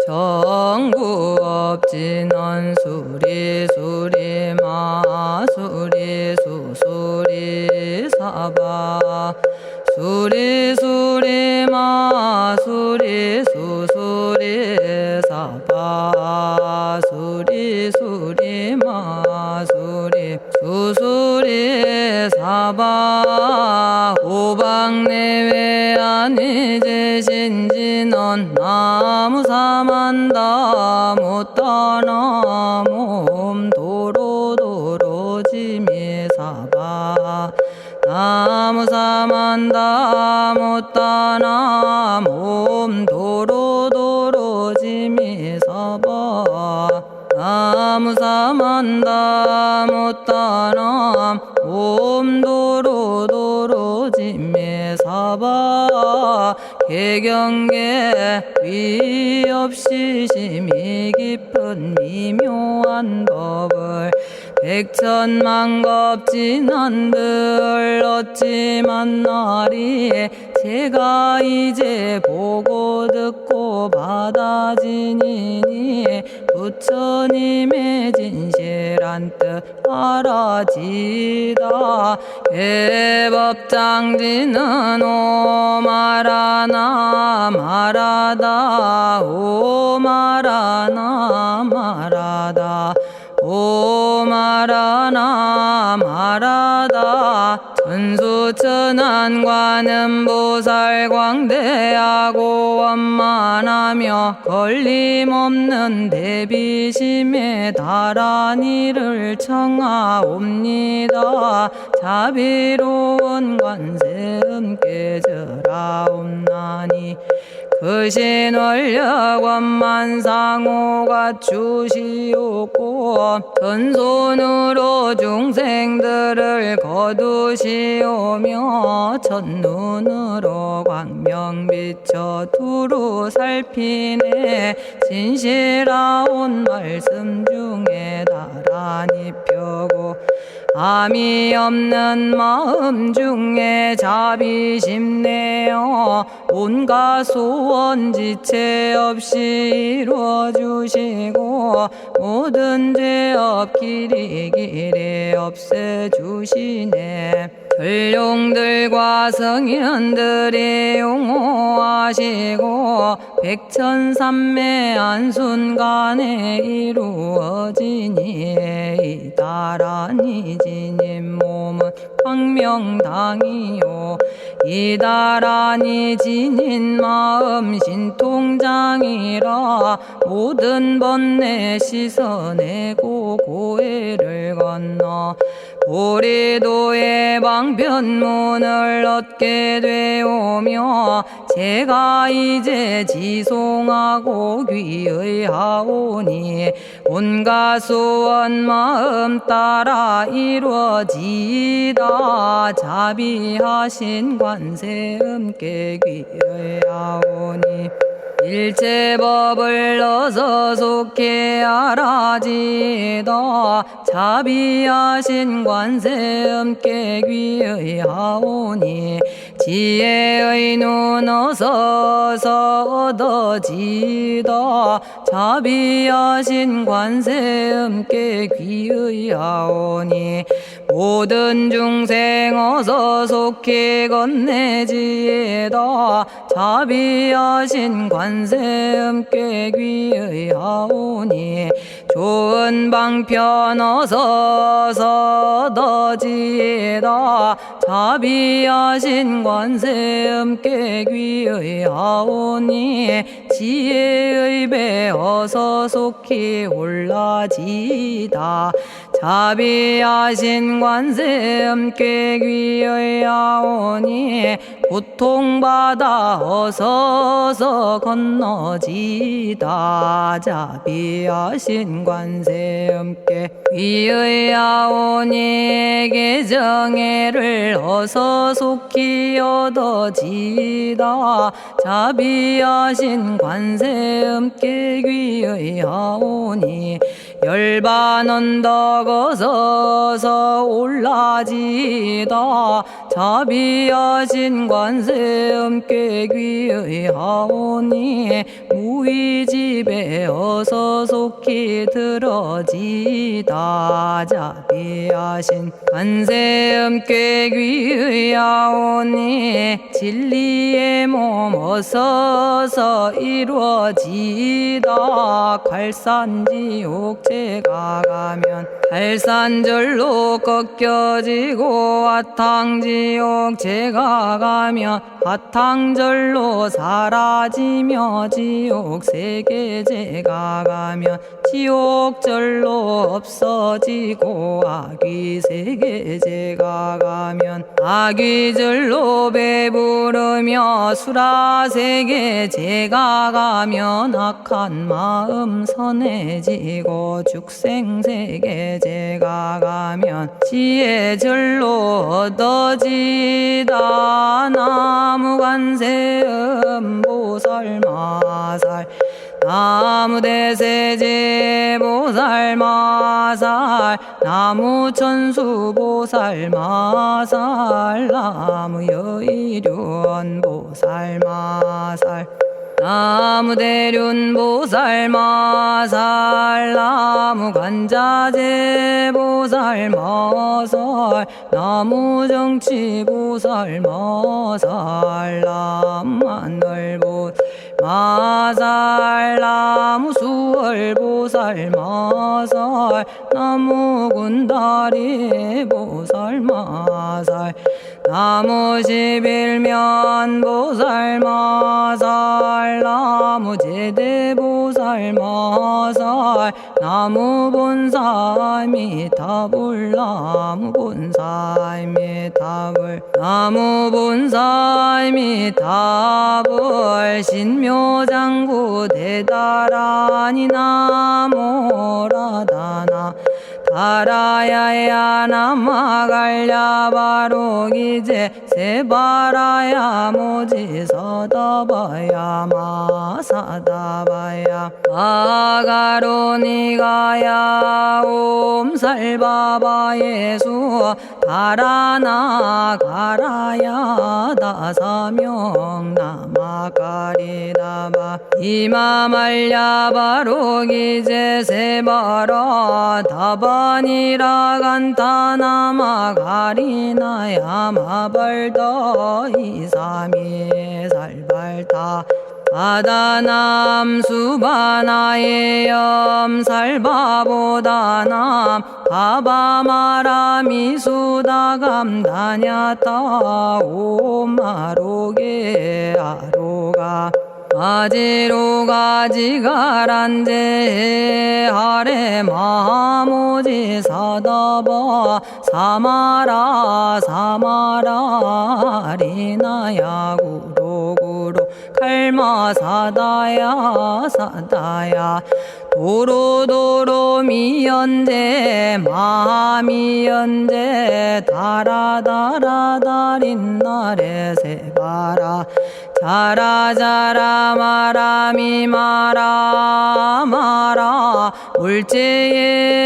정구업진원 수리수리 마수리 수수리 사바 수리수리 마수리 수수리 사바 수리수리 마수리 수수리 사바 오방내외 아니제신진원 나무사만다 못다나 몸 도로도로지미사바 나무사만다 못다나 몸 도로도로지미사바 나무사만다 못다나 몸 도로도로지미사바 개경계 위 없이 심히 깊은 미묘한 법을 백천만겁진한들 어찌 만나리 제가 이제 보고 듣고 받아지니니 부처님의 진실한 뜻 알아지다 해법장지는 오마라나 마라다 오마라나 마라다 오마라나 마라다 천수천안관음보살 광대하고 원만하며 걸림없는 대비심에 달한 이를 청하옵니다. 자비로운 관세음께 절하옵나니 그신원력 원만상호가 주시옵고 전손으로 중생들을 거두시오며 첫눈으로 광명비쳐 두루 살피네 진실하온 말씀 중에 나란히 펴고 암이 없는 마음 중에 자비심내어 온갖 소원 지체 없이 이루어주시고 모든 죄업 길이 없애주시네. 전룡들과 성현들이 용호하시고 백천삼매 한순간에 이루어지니 이다라니 지님 몸은 광명당이요 이다라니 지닌 마음 신통장이라 모든 번뇌 씻어내고 고해를 건너 보리도의 방편문을 얻게 되오며 제가 이제 지송하고 귀의하오니 온갖 소원 마음 따라 이루어지다 자비하신 관세음께 귀의하오니 일체법을 어서 속히 알아지다 자비하신 관세음께 귀의하오니 지혜의 눈 어서 얻어지다 자비하신 관세음께 귀의하오니 모든 중생 어서 속히 건네지다 자비하신 관세음께 귀의하오니 좋은 방편 어서 얻어지다 자비하신 관세음께 귀의하오니 지혜의 배 어서 속히 올라지다 자비하신 관세음께 귀의하오니 고통받아 어서서 건너지다 자비하신 관세음께 귀의하오니 개정애를 어서 속히 얻어지다 자비하신 관세음께 귀의하오니 열반 언덕 어서서 올라지다 자비하신 관세 음깨귀의 하오니 무의집에 어서 속히 들어지다. 자비하신 관세 음깨귀의 하오니 진리의 몸 어서서 이루어지다. 갈산지옥제가 가면 갈산절로 꺾여지고 화탕지옥 제가 가면 화탕절로 사라지며 지옥세계 제가 가면 지옥절로 없어지고 아귀세계 제가 가면 아귀절로 배부르며 수라세계 제가 가면 악한 마음 선해지고 죽생세계 제가 가면 지혜절로 얻어지다. 나무관세음보살마살 나무대세제보살마살 나무천수보살마살 나무여의륜보살마살 나무대륜보살마살 나무간자제보살마살 나무정치보살마살 나무하늘보살마살 나무수월보살마살 나무군다리보살마살 나무십일면보살마살 나무제대보살마살 나무본사미타불 나무본사미타불 나무본사미타불 신묘장구 대다라니 나모라다나 다라야야 나마갈야바로기제 세바라야 모지서다바야 마사다바야 아가로니가야 옴살바바예수 다라나가라야 다사명 나마가리다바 이마말야바로기제 세바라 다바니라간타나마가리나야 마발더 이사미 살발타 바다남 수바나의 염살바보다남 바바마라미 수다감다냐타 오마로게 아로가 아지로가지가란제 하레 마모지 사다바 사마라 사마라 리나야 구로구로 칼마 사다야 사다야 도로도로 미연제 마미연제 다라다라다린나레 세바라 자라자라 마라미 마라 마라 울제에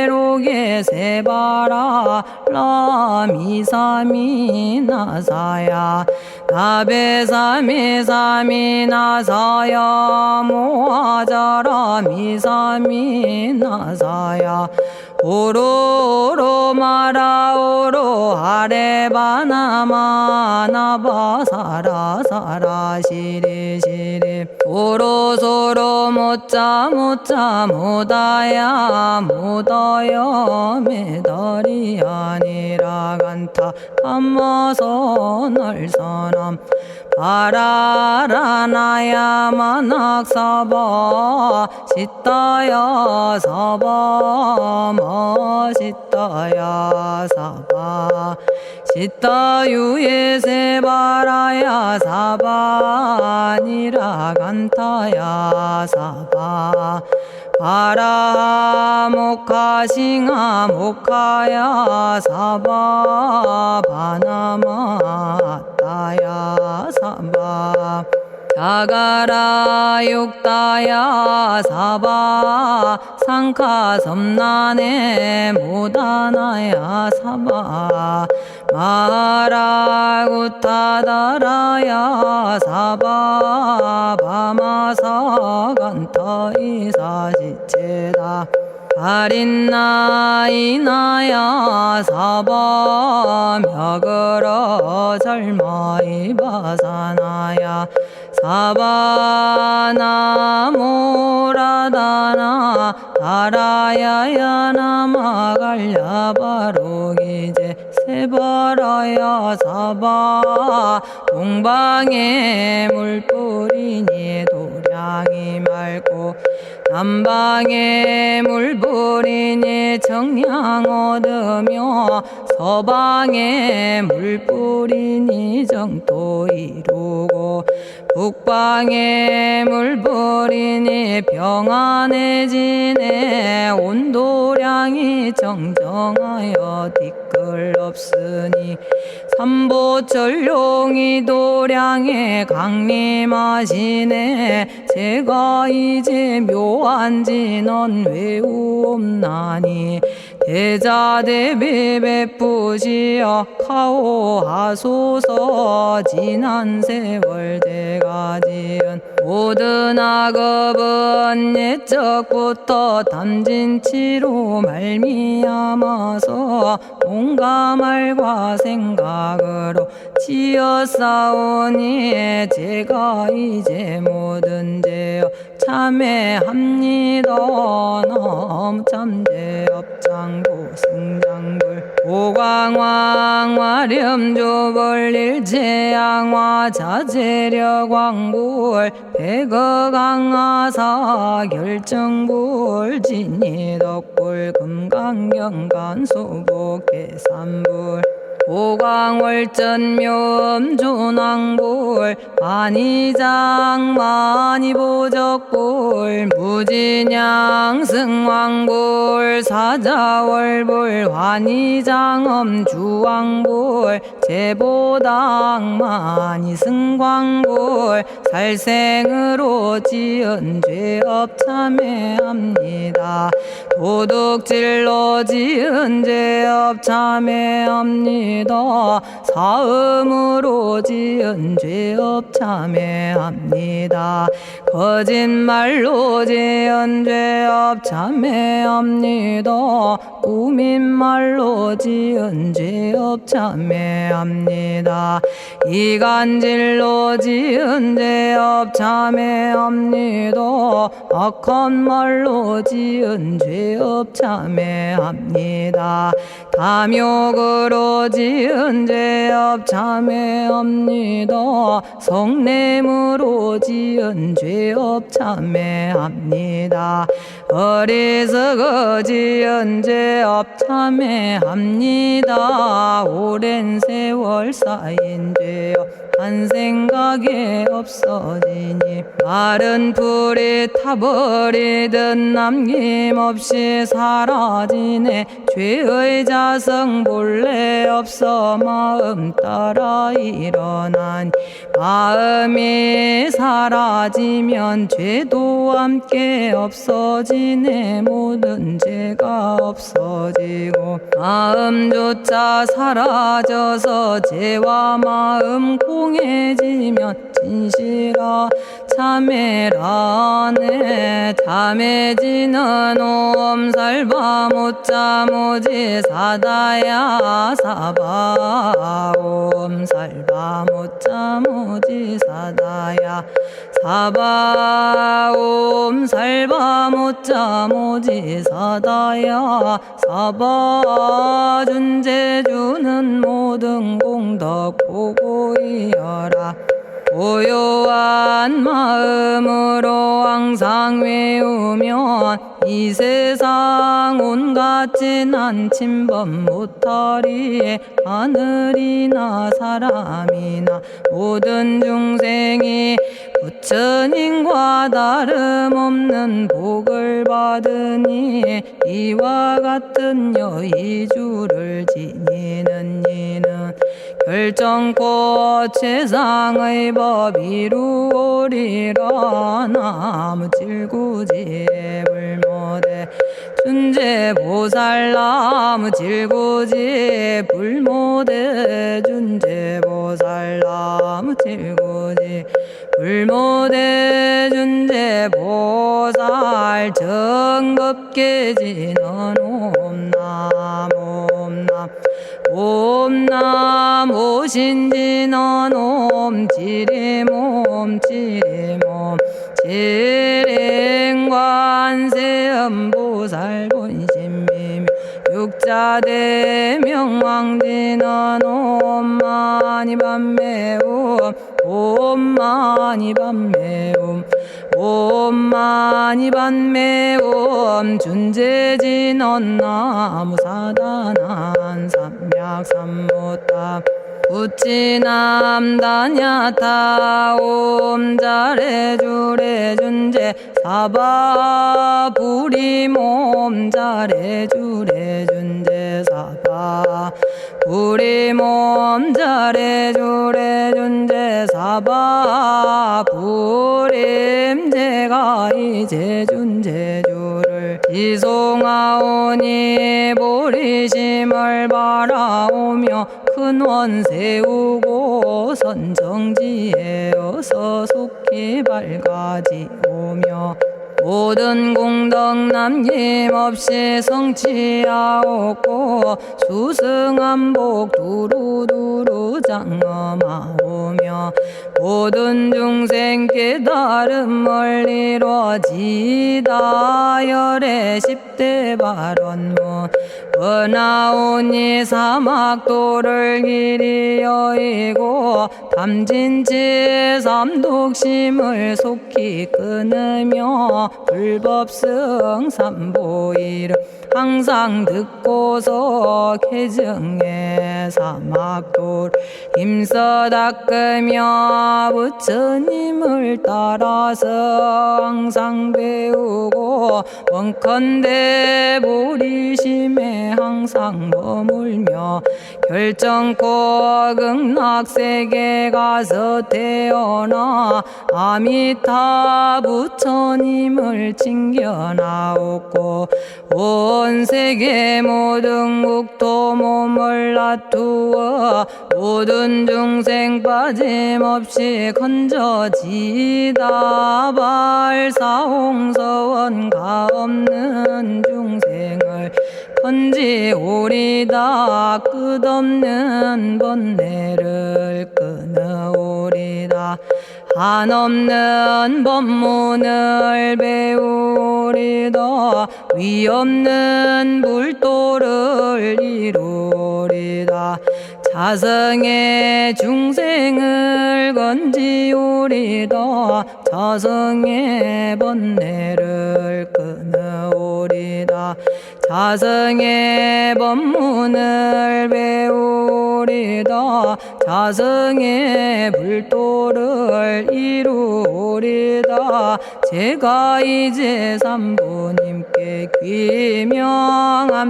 로게 세바라 라미사미 나사야 나베사미사미 나사야 모아자라 미사미 나사야 오로로 마라오로 아레바나마나바 사라사라 시리시리 오로소로 못자 못자 못다야 못다야 메달이 아니라 간타 감마서 날선함 바라라나야 만학사바 시타야 사바 마시타야 사바 시타유에 세바라야 사바 니라 간타야 사바 바라 모카싱아 모카야 사바 바나마따야 사바 자가라 육다야 사바 상카 섬난에 모다나야 사바 마라구타다라야 사바 바마사간타 이사시체다 아린나이나야 사바 며그러 절마이바사나야 사바나모라다나 다라야야 나마갈야바로기제 세바라야 사바 동방에 물뿌리니 도량이 맑고 남방에 물뿌리니 정량 얻으며 서방에 물뿌리니 정토 이루고 북방에 물뿌리니 평안해지네 온도량이 정정하여 뒤끌 없으니 삼보철룡이 도량에 강림하시네 제가 이제 묘한지 넌 외우옵나니 대자대비 베푸시어 카오하소서 지난 세월 제가 지은 모든 악업은 옛적부터 담진치로 말미암아서 온갖 말과 생각으로 지었사오니 제가 이제 모든 죄업 참회합니다. 넘참죄업장고 승장불 오광왕 화렴조벌 일체양화 자재력왕불 백어강하사 결정불 진이덕불 금강경간소복계산불 오광월전묘음존왕불 만이장 만이보적불 무진양승왕불 사자월불 환희장엄주왕불 제보당 만이승광불 살생으로 지은 죄업 참회합니다. 도둑질로 지은 죄업 참회합니다. 사음으로 지은 죄업 참회합니다. 거짓말로 지은 죄업 참회합니다. 꾸민말로 지은 죄업 참회합니다. 이간질로 지은 죄업 참회합니다. 악한 말로 지은 죄업 참회합니다. 탐욕으로 지은 죄업 참회합니다. 성냄으로 지은 죄업 참회합니다. 어리석어 지은 죄업 참회합니다. 오랜 세월 쌓인 죄업 한 생각에 없어지니 마른 풀이 타버리듯 남김없이 사라지네. 죄의 자성 본래 없어 마음 따라 일어나니 마음이 사라지면 죄도 함께 없어지네. 모든 죄가 없어지고 마음조차 사라져서 죄와 마음 공해지면 진실아 참회라네. 참해지는 옴살바 못자모지 사다야 사바 옴살바 못자모지 사다야 사바 옴살바 못자모지 사다야 사바 준재주는 모든 공덕 보고이여라. 고요한 마음으로 항상 외우면 이 세상 온갖 재난 침범 못하리. 하늘이나 사람이나 모든 중생이 부처님과 다름없는 복을 받으니 이와 같은 여의주를 지니는 이는 결정코 최상의 법 이루오리라. 나무질구지불모대 준제보살나무 질고지 불모대 준제보살나무 질고지 불모대 준제보살 정법계지는 옴남 옴남 오신지는 옴지리몸 지리몸 지랭관세음보살 본심미묘 육자대명왕지는 옴마니밤매옴 옴마니밤매옴 옴마니밤매옴 준제진언 나무사단한 삼약삼무타 우치남다냐타 옴자레주레 준제 사바 부리몸 자레주레 준제 사바 부리몸 자레주레 준제 사바 부림 제가 이제 준제주를 지송하오니 보리심을 바라오며 큰 원 세우고 선정지에 어서 속히 밝아지오며 모든 공덕 남김없이 성취하옵고 수승한복 두루두루 장엄하오며 모든 중생 깨달음을 이루어지다 열의 10대 발언문 은하오니 사막도를 길이 여의고 탐진치 삼독심을 속히 끊으며 불법승 삼보이를 항상 듣고서 개정의 사막도를 힘써 닦으며 부처님을 따라서 항상 배우고 원컨대 보리심에 항상 머물며 결정코 극락세계 가서 태어나 아미타 부처님을 챙겨나오고 온 세계 모든 국토 몸을 놔두어 모든 중생 빠짐없이 건져지다 발사홍서원가 없는 중생을 건지오리다 끝없는 번뇌를 끊어오리다 한없는 법문을 배우리다 위없는 불도를 이루리다 자성의 중생을 건지오리다 자성의 번뇌를 끊어오리다 자성의 법문을 배우리다 자성의 불도를 이루리다 제가 이제 삼부님께 귀명합니다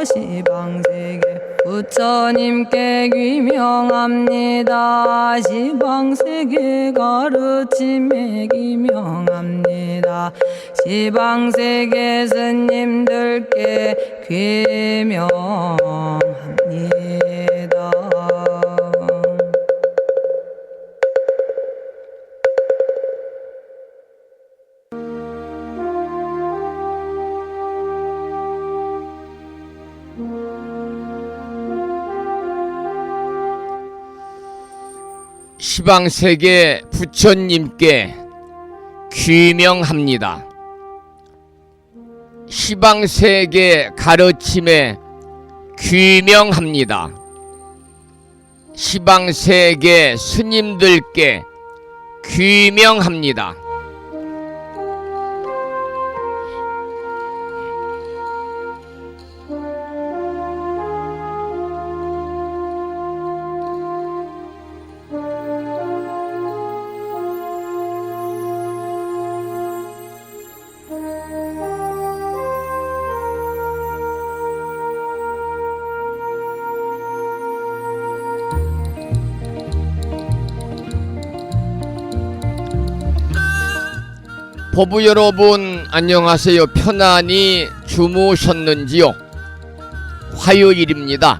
시방세계 부처님께 귀명합니다 시방세계 가르침에 귀명합니다 시방세계 스님들께 귀명합니다. 시방세계 부처님께 귀명합니다. 시방세계 가르침에 귀명합니다. 시방세계 스님들께 귀명합니다. 보부 여러분 안녕하세요. 편안히 주무셨는지요? 화요일입니다.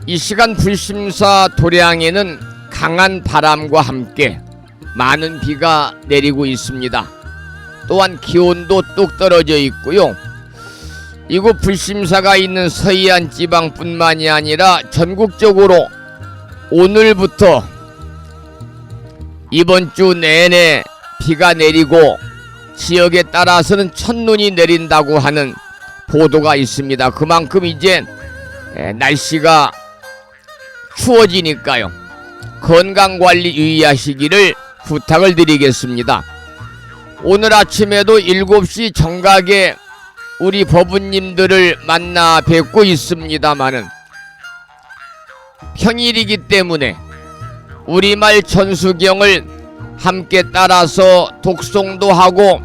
이 시간 불심사 도량에는 강한 바람과 함께 많은 비가 내리고 있습니다. 또한 기온도 뚝 떨어져 있고요. 이곳 불심사가 있는 서해안 지방뿐만이 아니라 전국적으로 오늘부터 이번 주 내내 비가 내리고 지역에 따라서는 첫눈이 내린다고 하는 보도가 있습니다. 그만큼 이제 날씨가 추워지니까요. 건강관리 유의하시기를 부탁을 드리겠습니다. 오늘 아침에도 7시 정각에 우리 법부님들을 만나 뵙고 있습니다마는 평일이기 때문에 우리말 전수경을 함께 따라서 독송도 하고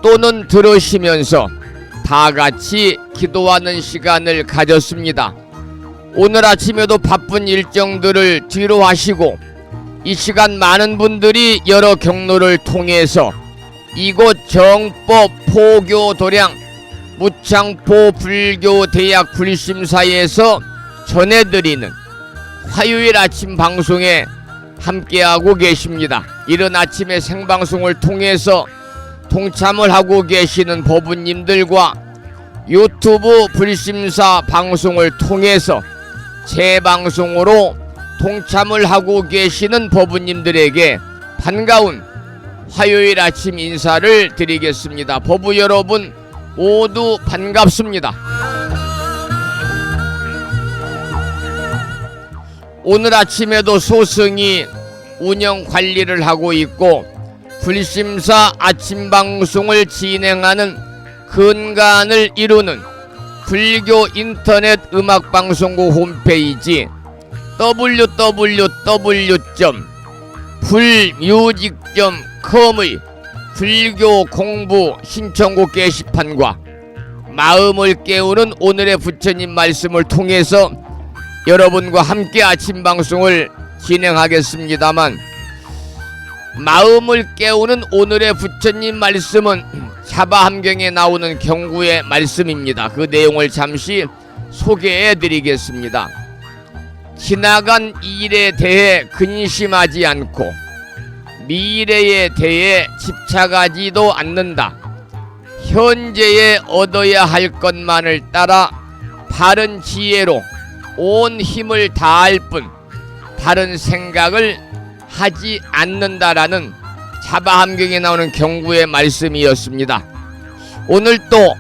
또는 들으시면서 다 같이 기도하는 시간을 가졌습니다. 오늘 아침에도 바쁜 일정들을 뒤로 하시고 이 시간 많은 분들이 여러 경로를 통해서 이곳 정법 포교 도량 무창포 불교대학 불심사에서 전해드리는 화요일 아침 방송에 함께하고 계십니다. 이른 아침에 생방송을 통해서 동참을 하고 계시는 법부님들과 유튜브 불심사 방송을 통해서 재방송으로 동참을 하고 계시는 법부님들에게 반가운 화요일 아침 인사를 드리겠습니다. 법부 여러분 모두 반갑습니다. 오늘 아침에도 소승이 운영 관리를 하고 있고 불심사 아침 방송을 진행하는 근간을 이루는 불교 인터넷 음악방송국 홈페이지 www.불뮤직.com의 불교 공부 신청곡 게시판과 마음을 깨우는 오늘의 부처님 말씀을 통해서 여러분과 함께 아침 방송을 진행하겠습니다만, 마음을 깨우는 오늘의 부처님 말씀은 사바함경에 나오는 경구의 말씀입니다. 그 내용을 잠시 소개해 드리겠습니다. 지나간 일에 대해 근심하지 않고 미래에 대해 집착하지도 않는다. 현재에 얻어야 할 것만을 따라 바른 지혜로 온 힘을 다할 뿐 다른 생각을 하지 않는다라는 사바함경에 나오는 경구의 말씀이었습니다. 오늘 또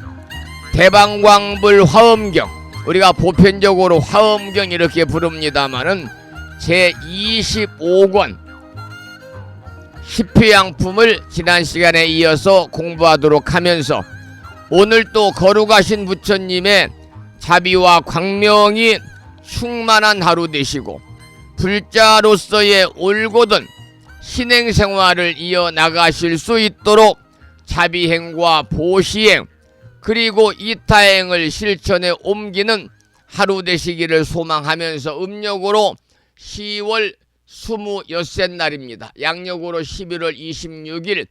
대방광불 화엄경, 우리가 보편적으로 화엄경 이렇게 부릅니다마는 제25권 십회양품을 지난 시간에 이어서 공부하도록 하면서 오늘 또 거룩하신 부처님의 자비와 광명이 충만한 하루 되시고 불자로서의 올곧은 신행생활을 이어나가실 수 있도록 자비행과 보시행 그리고 이타행을 실천에 옮기는 하루 되시기를 소망하면서 음력으로 10월 26째 날입니다. 양력으로 11월 26일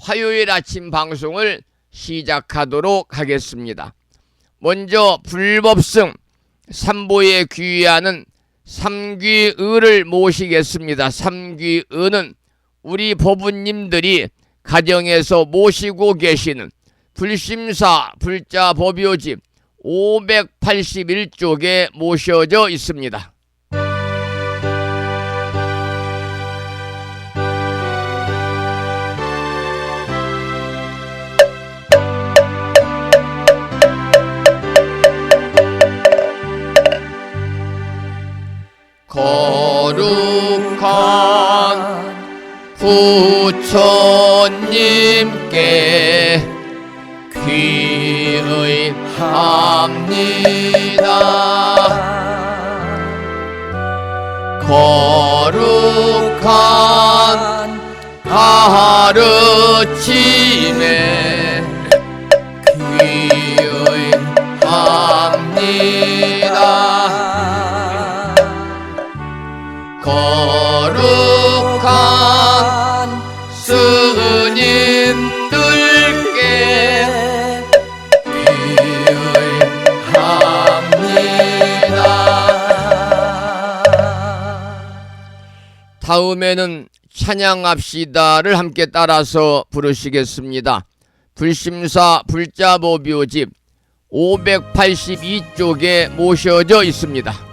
화요일 아침 방송을 시작하도록 하겠습니다. 먼저 불법승 삼보에 귀의하는 삼귀의를 모시겠습니다. 삼귀의는 우리 법부님들이 가정에서 모시고 계시는 불심사 불자법요집 581쪽에 모셔져 있습니다. 거룩한 부처님께 귀의합니다. 거룩한 가르침에 귀의합니다. 거룩한 스님들께 다음에는 찬양합시다를 함께 따라서 부르시겠습니다. 불심사 불자보묘집 582쪽에 모셔져 있습니다.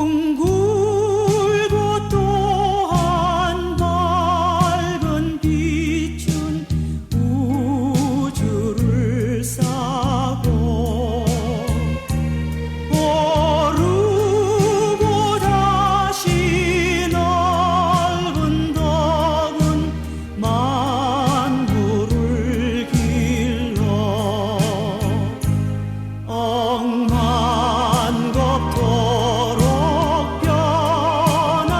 둥글고 또한 밝은 빛은 우주를 싸고 오르고 다시 넓은 덕은 만물을 길러 억만겁도록 변함없는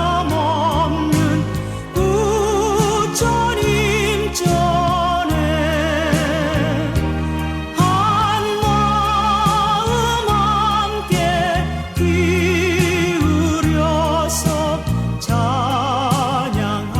부처님 전에 한마음 함께 기울여서 찬양합시다.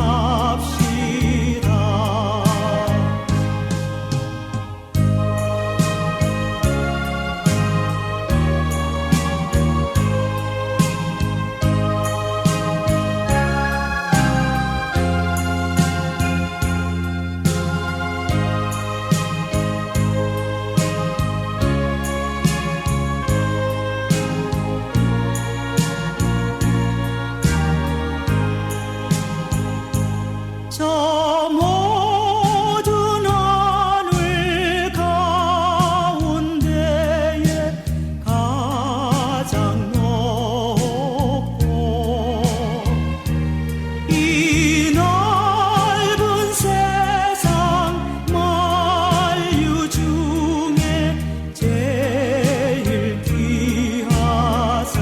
저 모든 하늘 가운데에 가장 높고 이 넓은 세상 만유 중에 제일 귀하사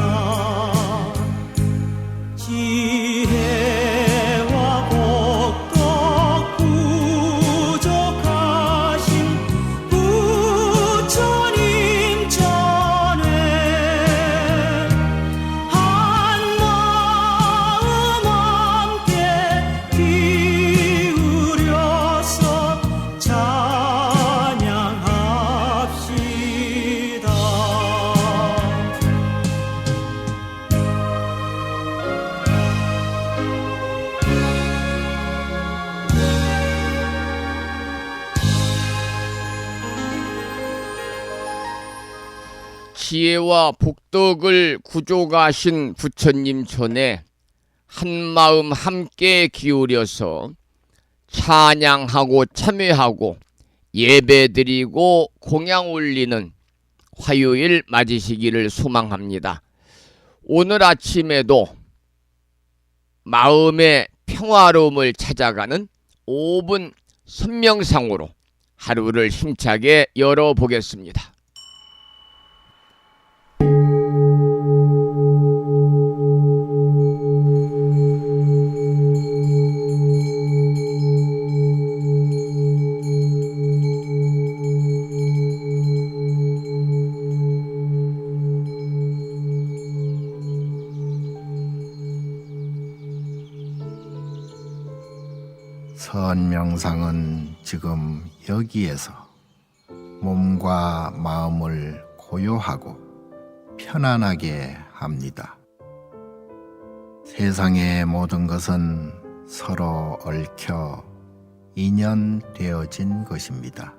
지혜와 복덕 부족하신 부처님 전에 한마음 함께 기울여서 찬양합시다. 지혜와 복덕을 구족하신 부처님 전에 한마음 함께 기울여서 찬양하고 참회하고 예배드리고 공양 올리는 화요일 맞으시기를 소망합니다. 오늘 아침에도 마음의 평화로움을 찾아가는 5분 선명상으로 하루를 힘차게 열어보겠습니다. 선명상은 지금 여기에서 몸과 마음을 고요하고 편안하게 합니다. 세상의 모든 것은 서로 얽혀 인연되어진 것입니다.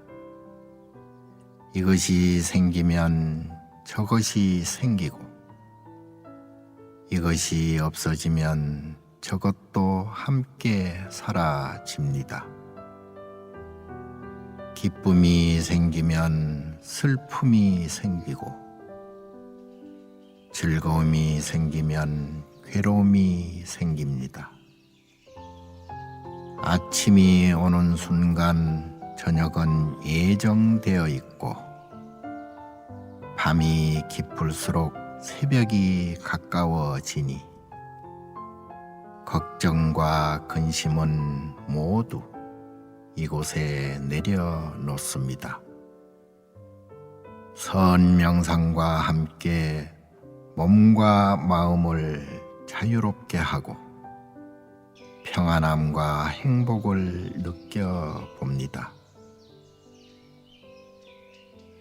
이것이 생기면 저것이 생기고 이것이 없어지면 저것도 함께 사라집니다. 기쁨이 생기면 슬픔이 생기고 즐거움이 생기면 괴로움이 생깁니다. 아침이 오는 순간 저녁은 예정되어 있고 밤이 깊을수록 새벽이 가까워지니 걱정과 근심은 모두 이곳에 내려놓습니다. 선명상과 함께 몸과 마음을 자유롭게 하고 평안함과 행복을 느껴봅니다.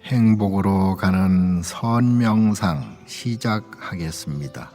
행복으로 가는 선명상 시작하겠습니다.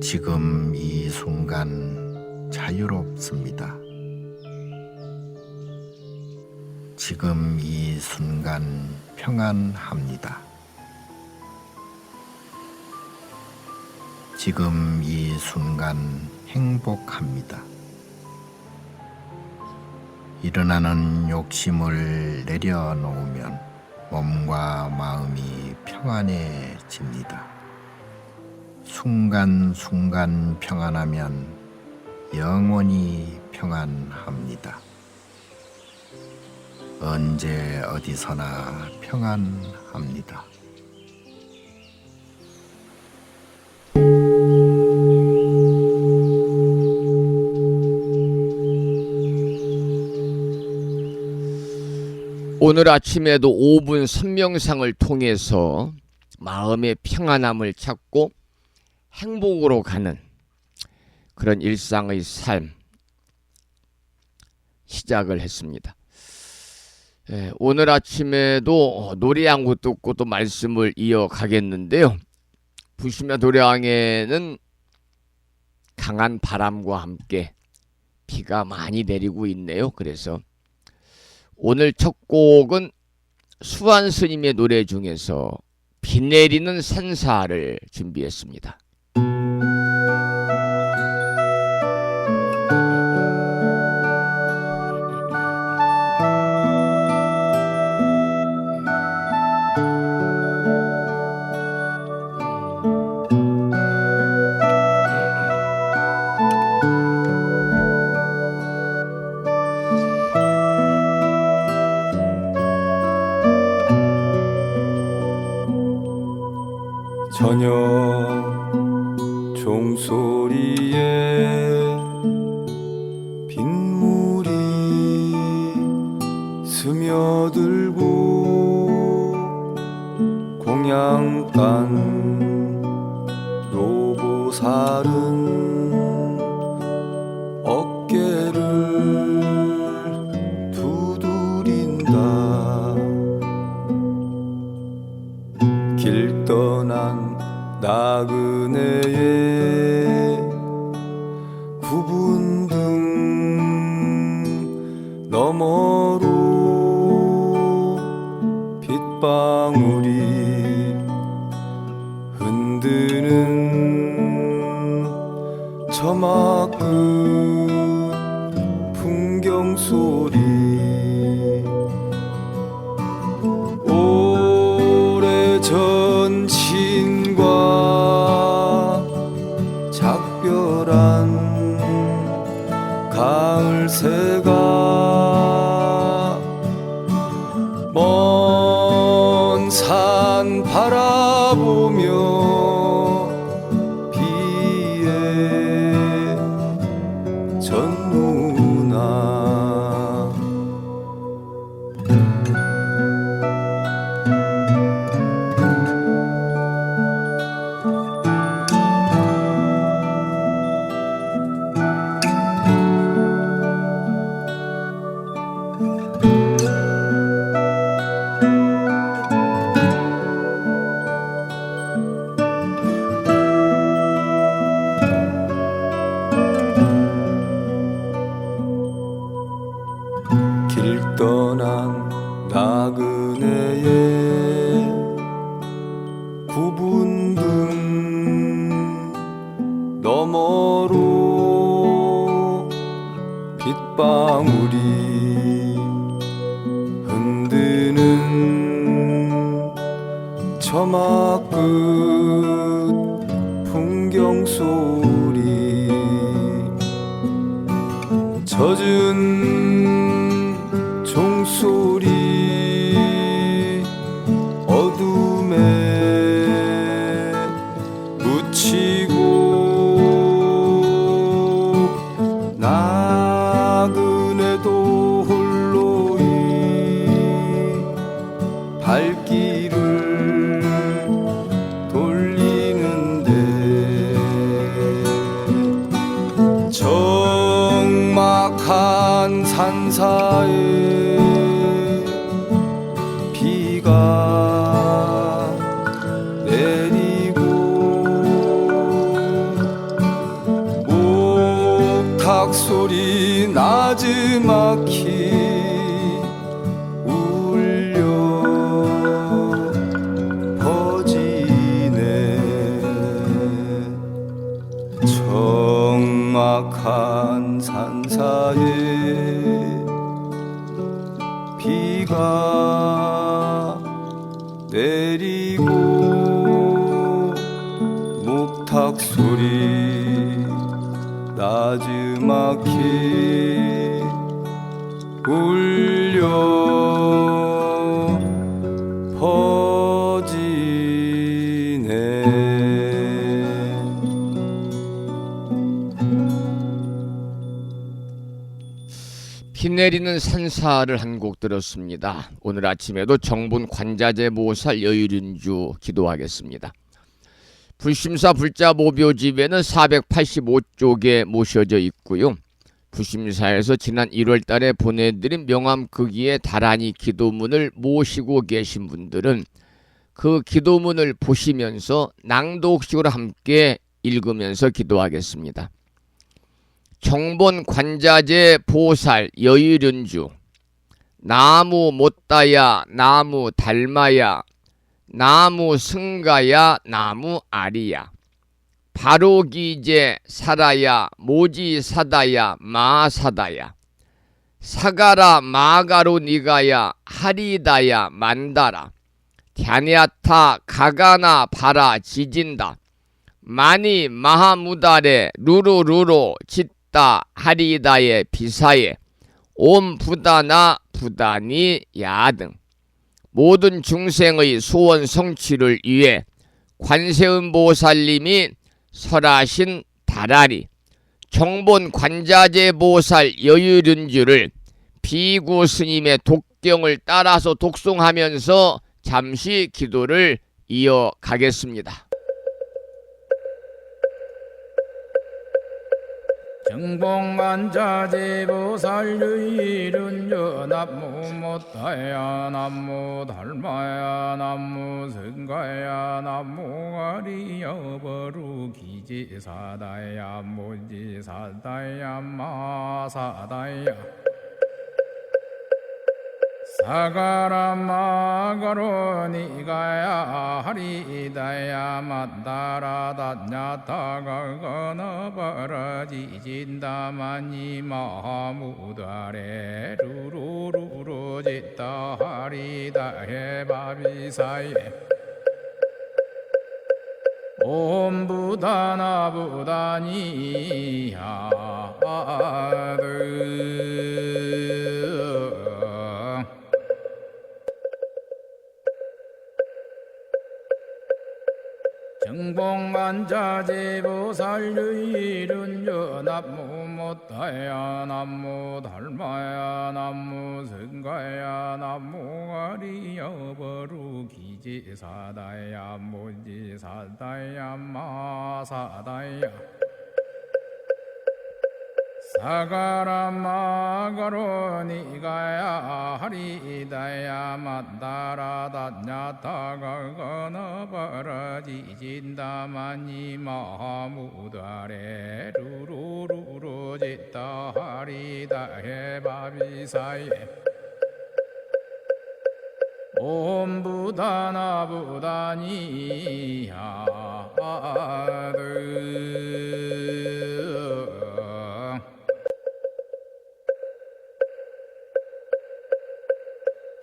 지금 이 순간 자유롭습니다. 지금 이 순간 평안합니다. 지금 이 순간 행복합니다. 일어나는 욕심을 내려놓으면 몸과 마음이 평안해집니다. 순간순간 평안하면 영원히 평안합니다. 언제 어디서나 평안합니다. 오늘 아침에도 5분 선명상을 통해서 마음의 평안함을 찾고 행복으로 가는 그런 일상의 삶 시작을 했습니다. 오늘 아침에도 노래 한 곡 듣고 또 말씀을 이어가겠는데요. 부심야 도량에는 강한 바람과 함께 비가 많이 내리고 있네요. 그래서 오늘 첫 곡은 수완 스님의 노래 중에서 비 내리는 산사를 준비했습니다. 저녁 종소리에 빗물이 스며들고 공양간 노보살은 어깨를 두드린다. 길 나그네의 구분 등 너머로 빗방울이 흔드는 저막 끝 풍경 소리 오래전 신과 작별한 가을 새가 먼 산 바라보며 비에 전무나 길 떠난 나그네의 구분 등 너머로 빗방울이 흔드는 저막 끝 풍경 소리 젖은 종소리 어둠에 묻히고 나그네도 홀로이 발길을 돌리는데 적막한 산사에 비가 내리고 목탁 소리 나지막히 울려 퍼지네 적막한 산사에 비가 내리고 목탁 소리 나지막히 울려 퍼지네. 비 내리는 산사를 한 곡 들었습니다. 오늘 아침에도 정분 관자재 보살 여유륜주 기도하겠습니다. 불심사 불자 모묘집에는 485쪽에 모셔져 있고요. 불심사에서 지난 1월 달에 보내드린 명암 거기에 다란이 기도문을 모시고 계신 분들은 그 기도문을 보시면서 낭독식으로 함께 읽으면서 기도하겠습니다. 정본 관자재 보살 여유륜주 나무 못다야 나무 달마야 나무 승가야 나무 아리야 바로기제 사라야 모지사다야 마사다야 사가라 마가로 니가야 하리다야 만다라 갸냐타 가가나 바라 지진다 마니 마하무다레 루루루로 짓다 하리다의 비사에 옴 부다나 부다니 야등 모든 중생의 소원 성취를 위해 관세음 보살님이 설하신 다라리 정본 관자재 보살 여유륜주를 비구 스님의 독경을 따라서 독송하면서 잠시 기도를 이어가겠습니다. 정봉만자제보살유일은여 남무 못다야 남무 달마야 남무 성가야 남무 아리여버루 기지사다야 무지사다야 마사다야 사가라마가로 니가야 하리다야 만다라다냐타가거너바라지진다마니 마무다레 루루루루지따 하리다해바비사예 옴부다나부다니야드 정봉만자제보살유일은여 남무 못다야 남무 달마야 남무 성가야 남무 아리여버루 기지사다야 무지사다야 마사다야 사가라마가로 니가야 하리다야 만다라다냐타가거너바라지진다마니 마무다레 루루루루지따 하리다해바비사예 옴부다나부다니야드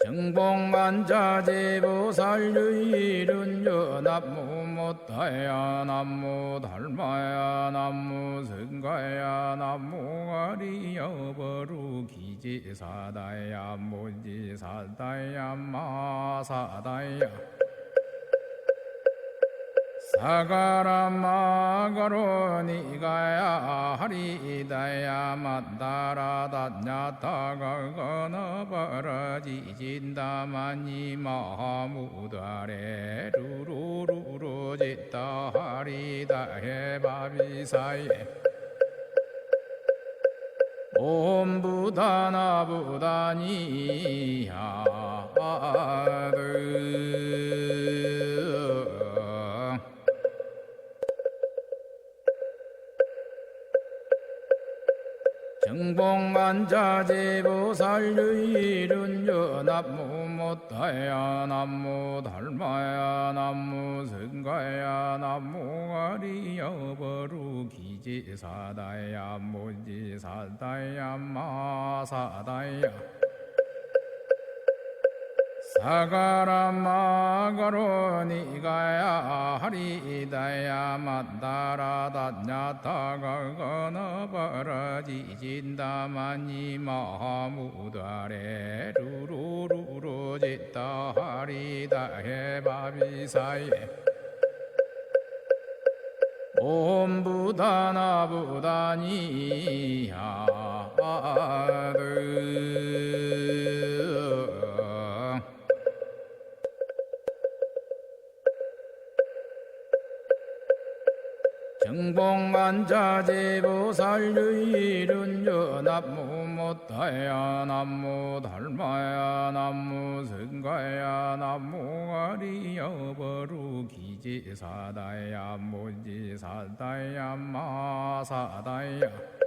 정봉만자제보살유일은여 남무 못다야 남무 달마야 남무 성가야 남무 아리여버루 기지사다야 무지사다야 마사다야 사가라마가로 니가야 하리다야 만다라다냐타가거너바라지진다마니 마무다레 루루루루지따 하리다해바비사예 옴부다나부다니야드 정봉만자제보살유일은여 남무 못다야 남무 달마야 남무 성가야 남무 아리여버루 기지사다야 무지사다야 마사다야 사가라마가로 니가야 하리다야 만다라다냐타가거너바라지진다마니 마무다레 루루루루지따 하리다해바비사예 옴부다나부다니야드 정봉만자제보살유일은여 남무 못다야 남무 달마야 남무 성가야 남무 아리여버루 기지사다야 무지사다야 마사다야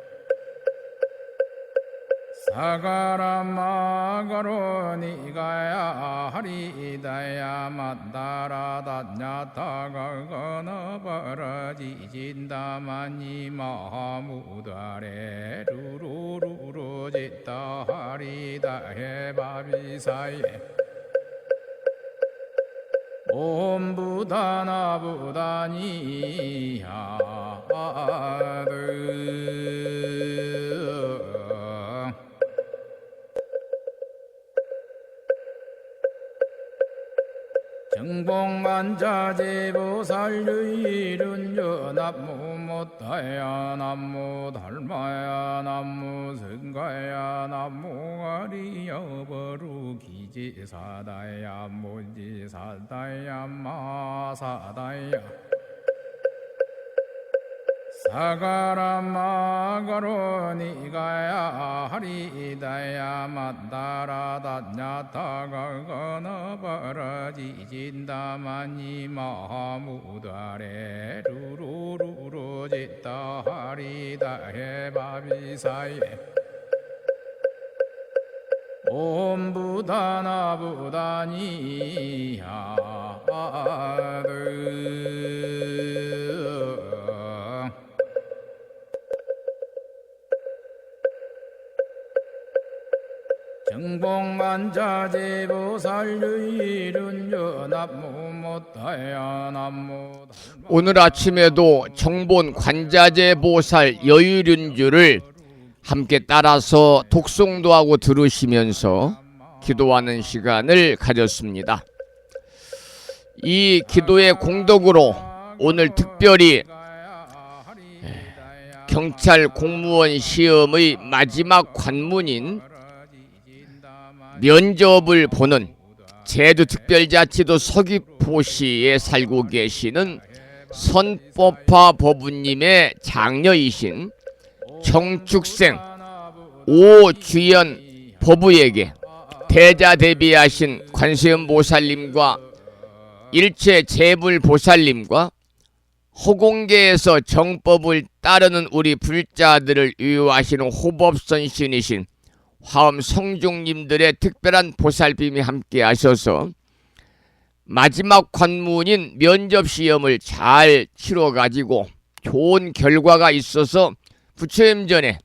사가라마가로 니가야 하리다야 만다라다냐타가거너바라지진다마니 마무다레 루루루루지따 하리다해바비사예 옴부다나부다니야드 정봉만자제보살유일은여 남무 못다야 남무 달마야 남무 성가야 남무 아리여버루 기지사다야 무지사다야 마사다야 사가라마가로 니가야 하리다야 만다라다냐타가 건어버러지진다마니 마무다레 루루루루 짓다 하리다 해바비사예 옴부다나부다니야드 정봉만자제보살유일은여 남무못다야 남무. 오늘 아침에도 정본 관자재 보살 여유륜주를 함께 따라서 독송도 하고 들으시면서 기도하는 시간을 가졌습니다. 이 기도의 공덕으로 오늘 특별히 경찰 공무원 시험의 마지막 관문인 면접을 보는 제주특별자치도 서귀포시에 살고 계시는 선법화 법우님의 장녀이신 정축생 오주연 법우에게 대자대비하신 관세음보살님과 일체 재불보살님과 허공계에서 정법을 따르는 우리 불자들을 위로하시는 호법선신이신 화엄 성종님들의 특별한 보살핌이 함께 하셔서 마지막 관문인 면접시험을 잘 치러가지고 좋은 결과가 있어서 부처님전에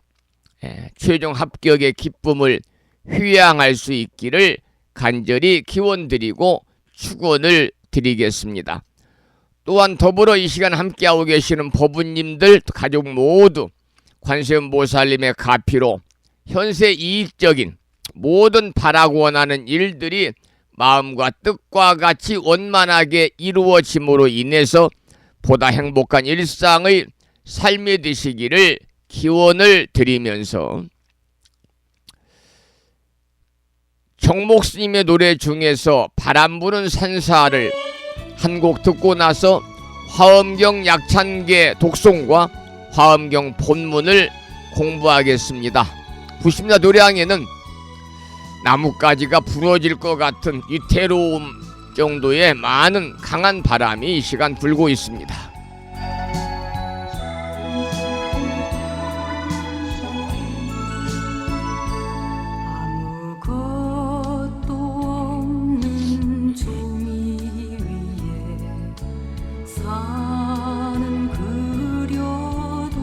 최종 합격의 기쁨을 휘양할 수 있기를 간절히 기원드리고 축원을 드리겠습니다. 또한 더불어 이 시간 함께하고 계시는 법우님들 가족 모두 관세음보살님의 가피로 현세 이익적인 모든 바라고 원하는 일들이 마음과 뜻과 같이 원만하게 이루어짐으로 인해서 보다 행복한 일상의 삶이 되시기를 기원을 드리면서 정목스님의 노래 중에서 바람 부는 산사를 한 곡 듣고 나서 화엄경 약찬계 독송과 화엄경 본문을 공부하겠습니다. 부심나 노량에는 나뭇가지가 부러질 것 같은 위태로움 정도의 많은 강한 바람이 이 시간 불고 있습니다. 아무것도 없는 종이 위에 사는 그려도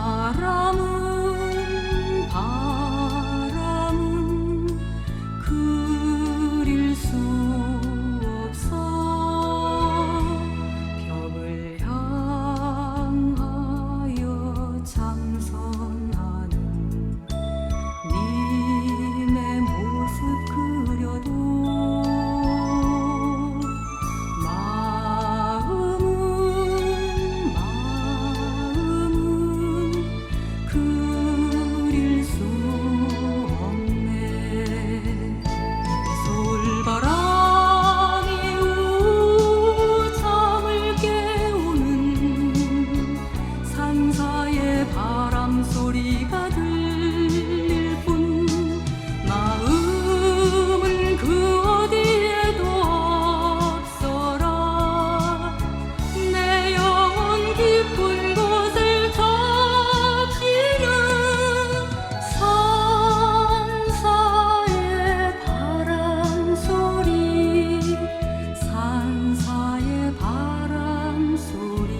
바람은 그릴 수 없어. 벽을 향하여 장선하는 님의 모습 그려도 마음은 그릴 수 없네. 서울바람이 우참을 깨우는 산사의 바람소리가 들릴 뿐 마음은 그 어디에도 없어라. 내 영혼 깊은 곳을 적시는 산사의 바람소리, 산사의 바람소리.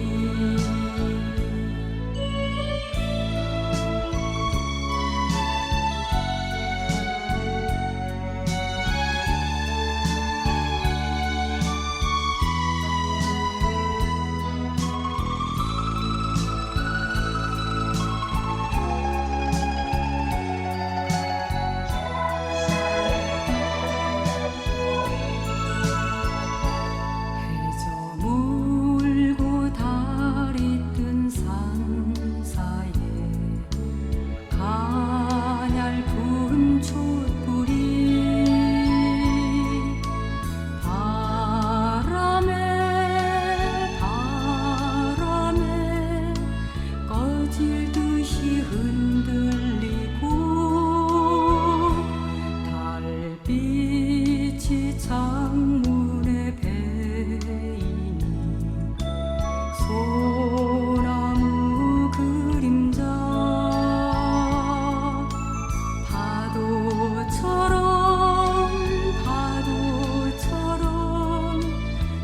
질듯이 흔들리고 달빛이 창문에 베이니 소나무 그림자 파도처럼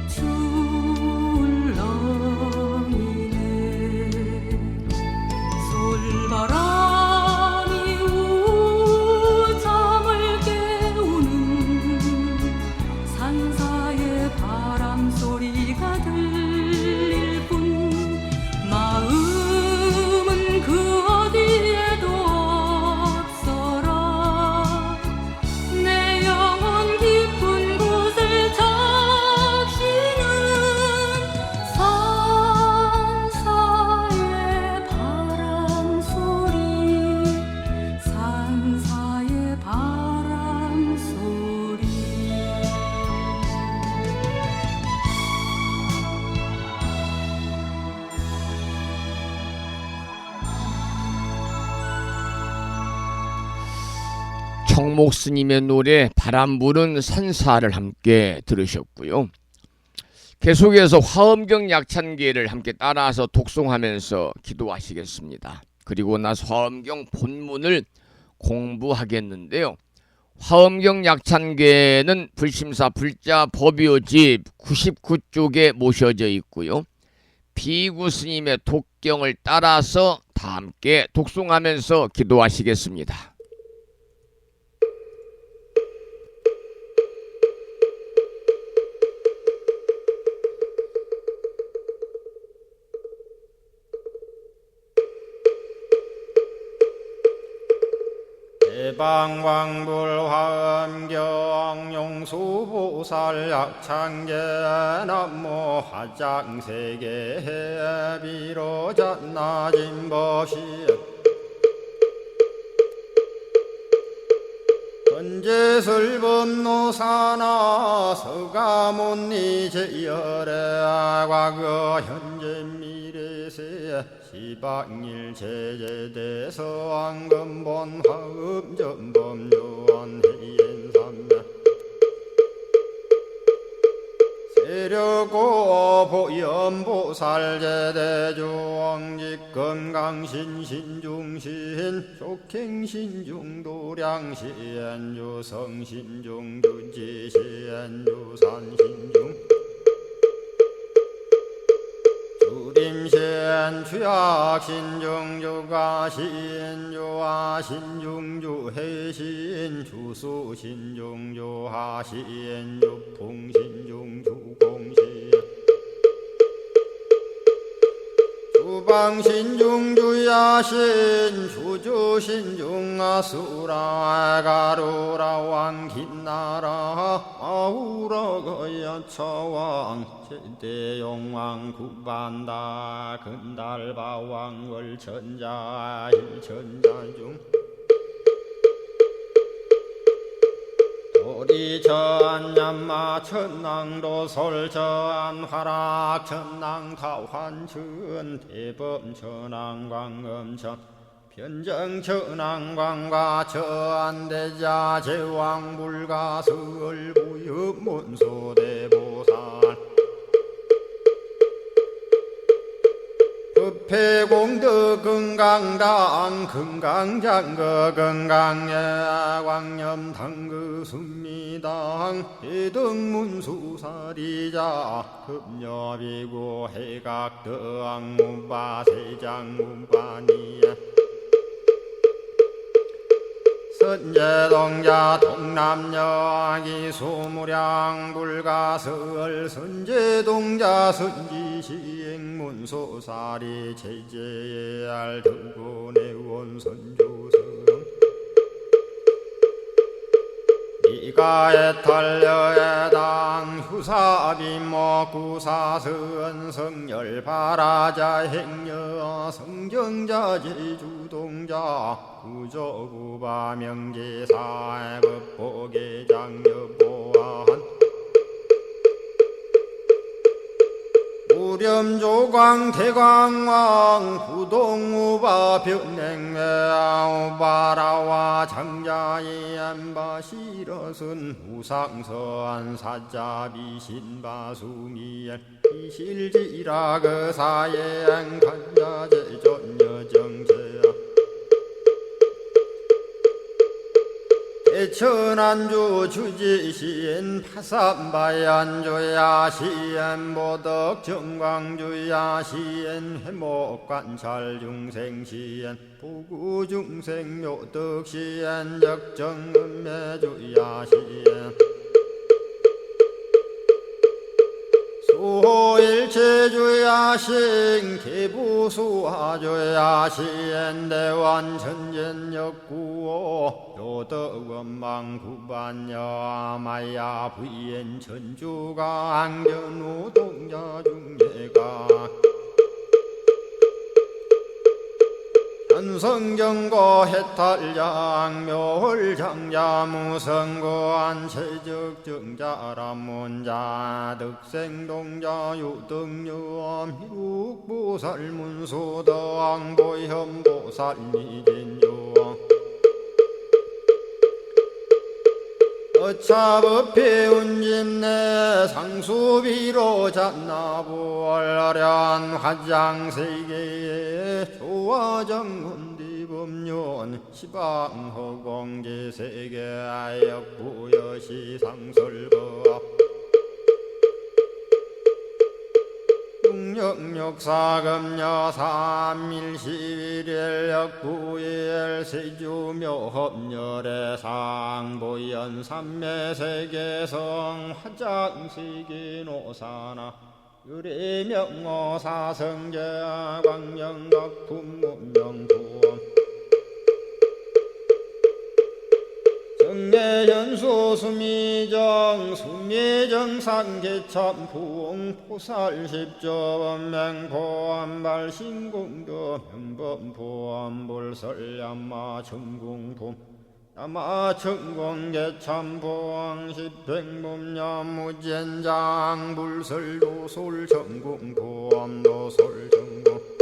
출렁이네 솔바람이 우잠을 깨우는 산사의 바람소리가 들릴 뿐 마음은 그 어디에도 없어라 내 영혼 깊은 곳을 적시는 산사의 바람소리 청목 스님의 노래 바람 부는 산사를 함께 들으셨고요. 계속해서 화엄경 약찬계를 함께 따라서 독송하면서 기도하시겠습니다. 그리고 나서 화엄경 본문을 공부하겠는데요. 화엄경 약찬계는 불심사 불자 법요집 99쪽에 모셔져 있고요. 비구 스님의 독경을 따라서 다 함께 독송하면서 기도하시겠습니다. 대방광불화엄경 용수보살 약창계 남모 화장세계 비로잣나진법시 건재설법노사나 서가몬니 제열의 과거 현재 미래세 시방일 제제대서 왕금본 화음전범 요한해연삼면 세력고 보연보살 제대주왕직 건강신 신중신 족행신중 도량신 유성신중 유지신 유산신중 주림신 주약신 중주가신 주하신 중주해신 주수신 중주하신 주풍신 중주공신 주방신 중주야신 주주신 중아수라 가루라 왕긴나라 아우라가야 차왕 제대용왕 구반다 근달바왕 월천자 일천자중 도리천년마 천낭도 솔천 화락 천낭 타환천 대범 천왕 광음천 변정 천왕 광과 천대자 제왕 불가설 부엽 문소대보살 법회공덕 건강당 건강장거 건강예 광염당그 순미당 해등문수사리자 급여비고 해각덕 문바세장 문바니야 선제동자 동남여기 소무량 불가설 선제동자 선지시행문소사리 제제알 등군의 선조성 이가에 탈려에당 후사비모 구사선 성열 바라자 행여 성정자 제주동자 구조구바 명제사 법보계장 여보한 수렴조광 대광왕 부동우바 변행매 우바라와 장자의 안바시러슨 우상선 사자비 신바수미엘 이실지라 그 사예 안간자제 전여정제야 대천안주 주지시인 파산바얀주야 시엔 보덕 정광주야 시엔 해목관찰 중생 시엔 보구 중생 묘덕 시엔 적정음매주야 시엔 수호일체주야 신 개부수하주야 시엔 대완천전역구호 요덕원망구반여 마야 부인 천주가 안견우 동자 중예가 현성경고 해탈장 묘홀장자 무성고한 체적정자람문자 득생동자 유등유엄 희룩보살문수덕보현보살미진유 어차법회 운집내 상수비로 잡나부얼련 화장세계에 조화정훈디법륜 시방허공제세계아역부여시 상설법 육력사금여 삼일시일일 역부일 세주묘법열의 상보연 삼매세계성 화장세계노사나 유래명어사성제 광명각품문명부원 정례현수 수미정 수미정상개참풍 포살십조원맹포암발 신공도 명범포암불설야마 천궁품 야마천공개참포항 십행범야무젠장 불설도솔 천궁포암도솔 천궁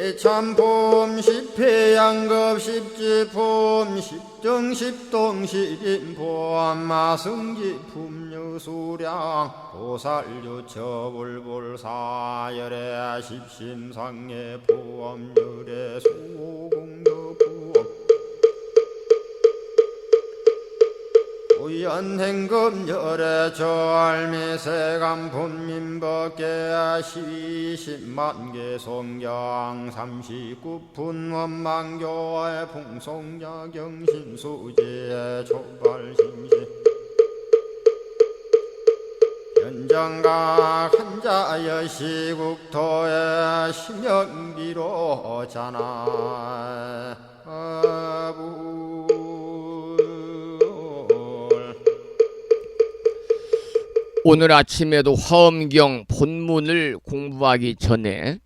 개참폼 십회양급 십지폼 십정십동 십인폼 마승지품 유수량 보살유처불불사열의 십심상의 포함열의 수공덕부엄 우연행금열의 저알미세간품민법계 시십만개 송경 39분 원망교의 풍송야경신수제 촉발신시 현정각 한자여 시국토의 심영비로 자나 오늘 아침에도 화엄경 본문을 공부하기 전에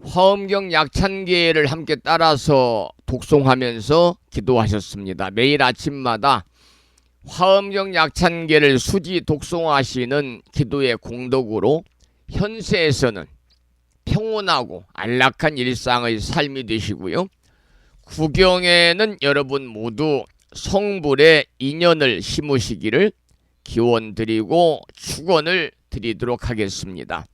화엄경 약찬계를 함께 따라서 독송하면서 기도하셨습니다. 매일 아침마다 화엄경 약찬계를 수지 독송하시는 기도의 공덕으로 현세에서는 평온하고 안락한 일상의 삶이 되시고요. 구경에는 여러분 모두 성불의 인연을 심으시기를 기원드리고 축원을 드리도록 하겠습니다.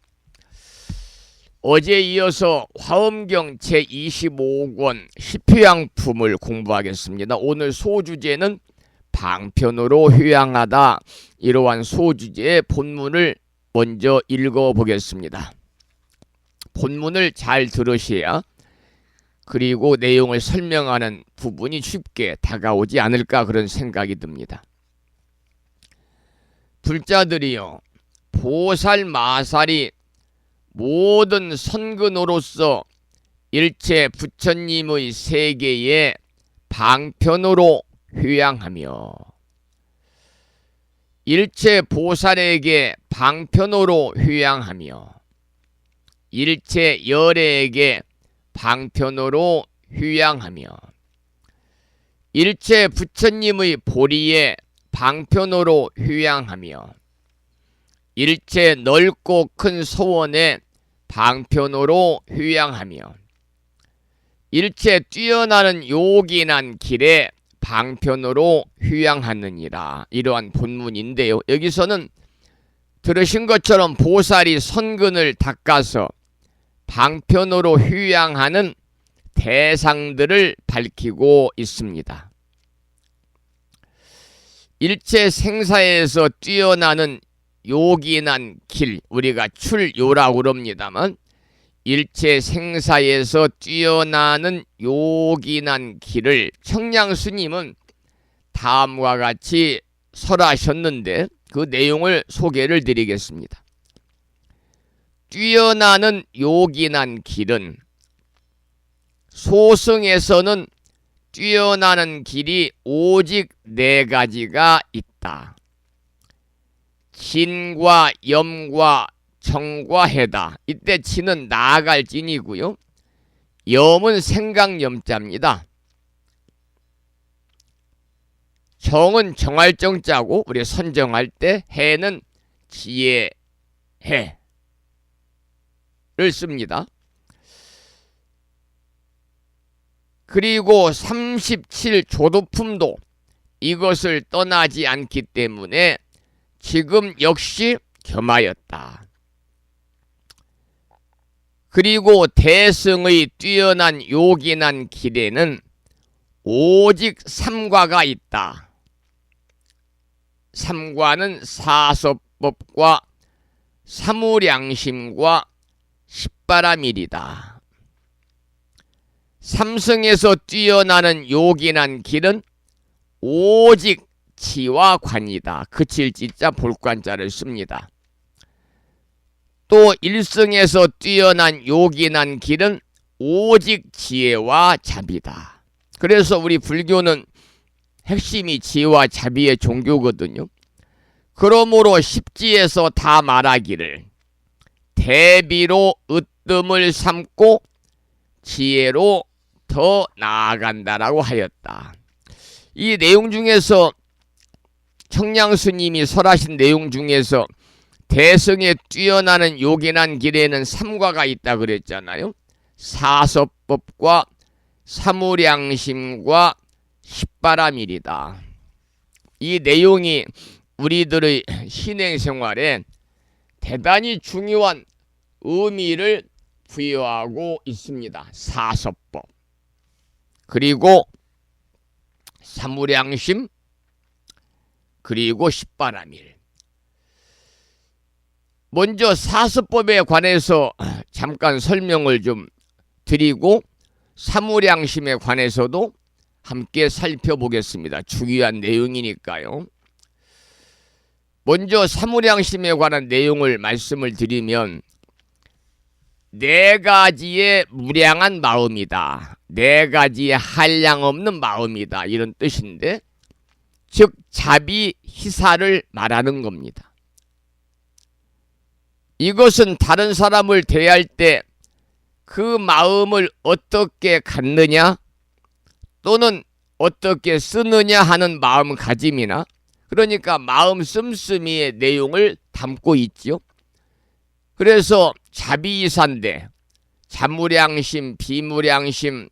어제 이어서 화엄경 제25권 십휴양품을 공부하겠습니다. 오늘 소주제는 방편으로 휴양하다. 이러한 소주제의 본문을 먼저 읽어보겠습니다. 본문을 잘 들으셔야 그리고 내용을 설명하는 부분이 쉽게 다가오지 않을까 그런 생각이 듭니다. 불자들이여, 보살 마살이 모든 선근으로서 일체 부처님의 세계에 방편으로 휴양하며 일체 보살에게 방편으로 휴양하며 일체 열애에게 방편으로 휴양하며 일체 부처님의 보리에 방편으로 휴양하며 일체 넓고 큰 소원의 방편으로 휴양하며 일체 뛰어나는 요긴한 길에 방편으로 휴양하느니라. 이러한 본문인데요. 여기서는 들으신 것처럼 보살이 선근을 닦아서 방편으로 휴양하는 대상들을 밝히고 있습니다. 일체 생사에서 뛰어나는 요긴한 길, 우리가 출요라고 그럽니다만 일체 생사에서 뛰어나는 요긴한 길을 청량스님은 다음과 같이 설하셨는데 그 내용을 소개를 드리겠습니다. 뛰어나는 요긴한 길은 소승에서는 뛰어나는 길이 오직 네 가지가 있다. 진과 염과 정과 해다. 이때 진은 나아갈 진이고요. 염은 생각 염자입니다. 정은 정할 정자고 우리 선정할 때 해는 지혜 해를 씁니다. 그리고 37 조도품도 이것을 떠나지 않기 때문에 지금 역시 겸하였다. 그리고 대승의 뛰어난 요긴한 길에는 오직 삼과가 있다. 삼과는 사서법과 사무량심과 십바라밀이다. 삼승에서 뛰어나는 요긴한 길은 오직 지와 관이다. 그칠 지자 볼관자를 씁니다. 또 일승에서 뛰어난 요긴한 길은 오직 지혜와 자비다. 그래서 우리 불교는 핵심이 지혜와 자비의 종교거든요. 그러므로 십지에서 다 말하기를 대비로 으뜸을 삼고 지혜로 더 나아간다라고 하였다. 이 내용 중에서 청량스님이 설하신 내용 중에서 대승에 뛰어나는 요긴한 길에는 삼과가 있다 그랬잖아요. 사서법과 사무량심과 십바라밀이다. 이 내용이 우리들의 신행생활에 대단히 중요한 의미를 부여하고 있습니다. 사서법 그리고 사무량심 그리고 십바라밀. 먼저 사서법에 관해서 잠깐 설명을 좀 드리고 사무량심에 관해서도 함께 살펴보겠습니다. 중요한 내용이니까요. 먼저 사무량심에 관한 내용을 말씀을 드리면 네 가지의 무량한 마음이다. 네 가지의 한량 없는 마음이다. 이런 뜻인데 즉 자비 희사를 말하는 겁니다. 이것은 다른 사람을 대할 때 그 마음을 어떻게 갖느냐 또는 어떻게 쓰느냐 하는 마음가짐이나 그러니까 마음 씀씀이의 내용을 담고 있죠. 그래서 자비이사인데 자무량심, 비무량심,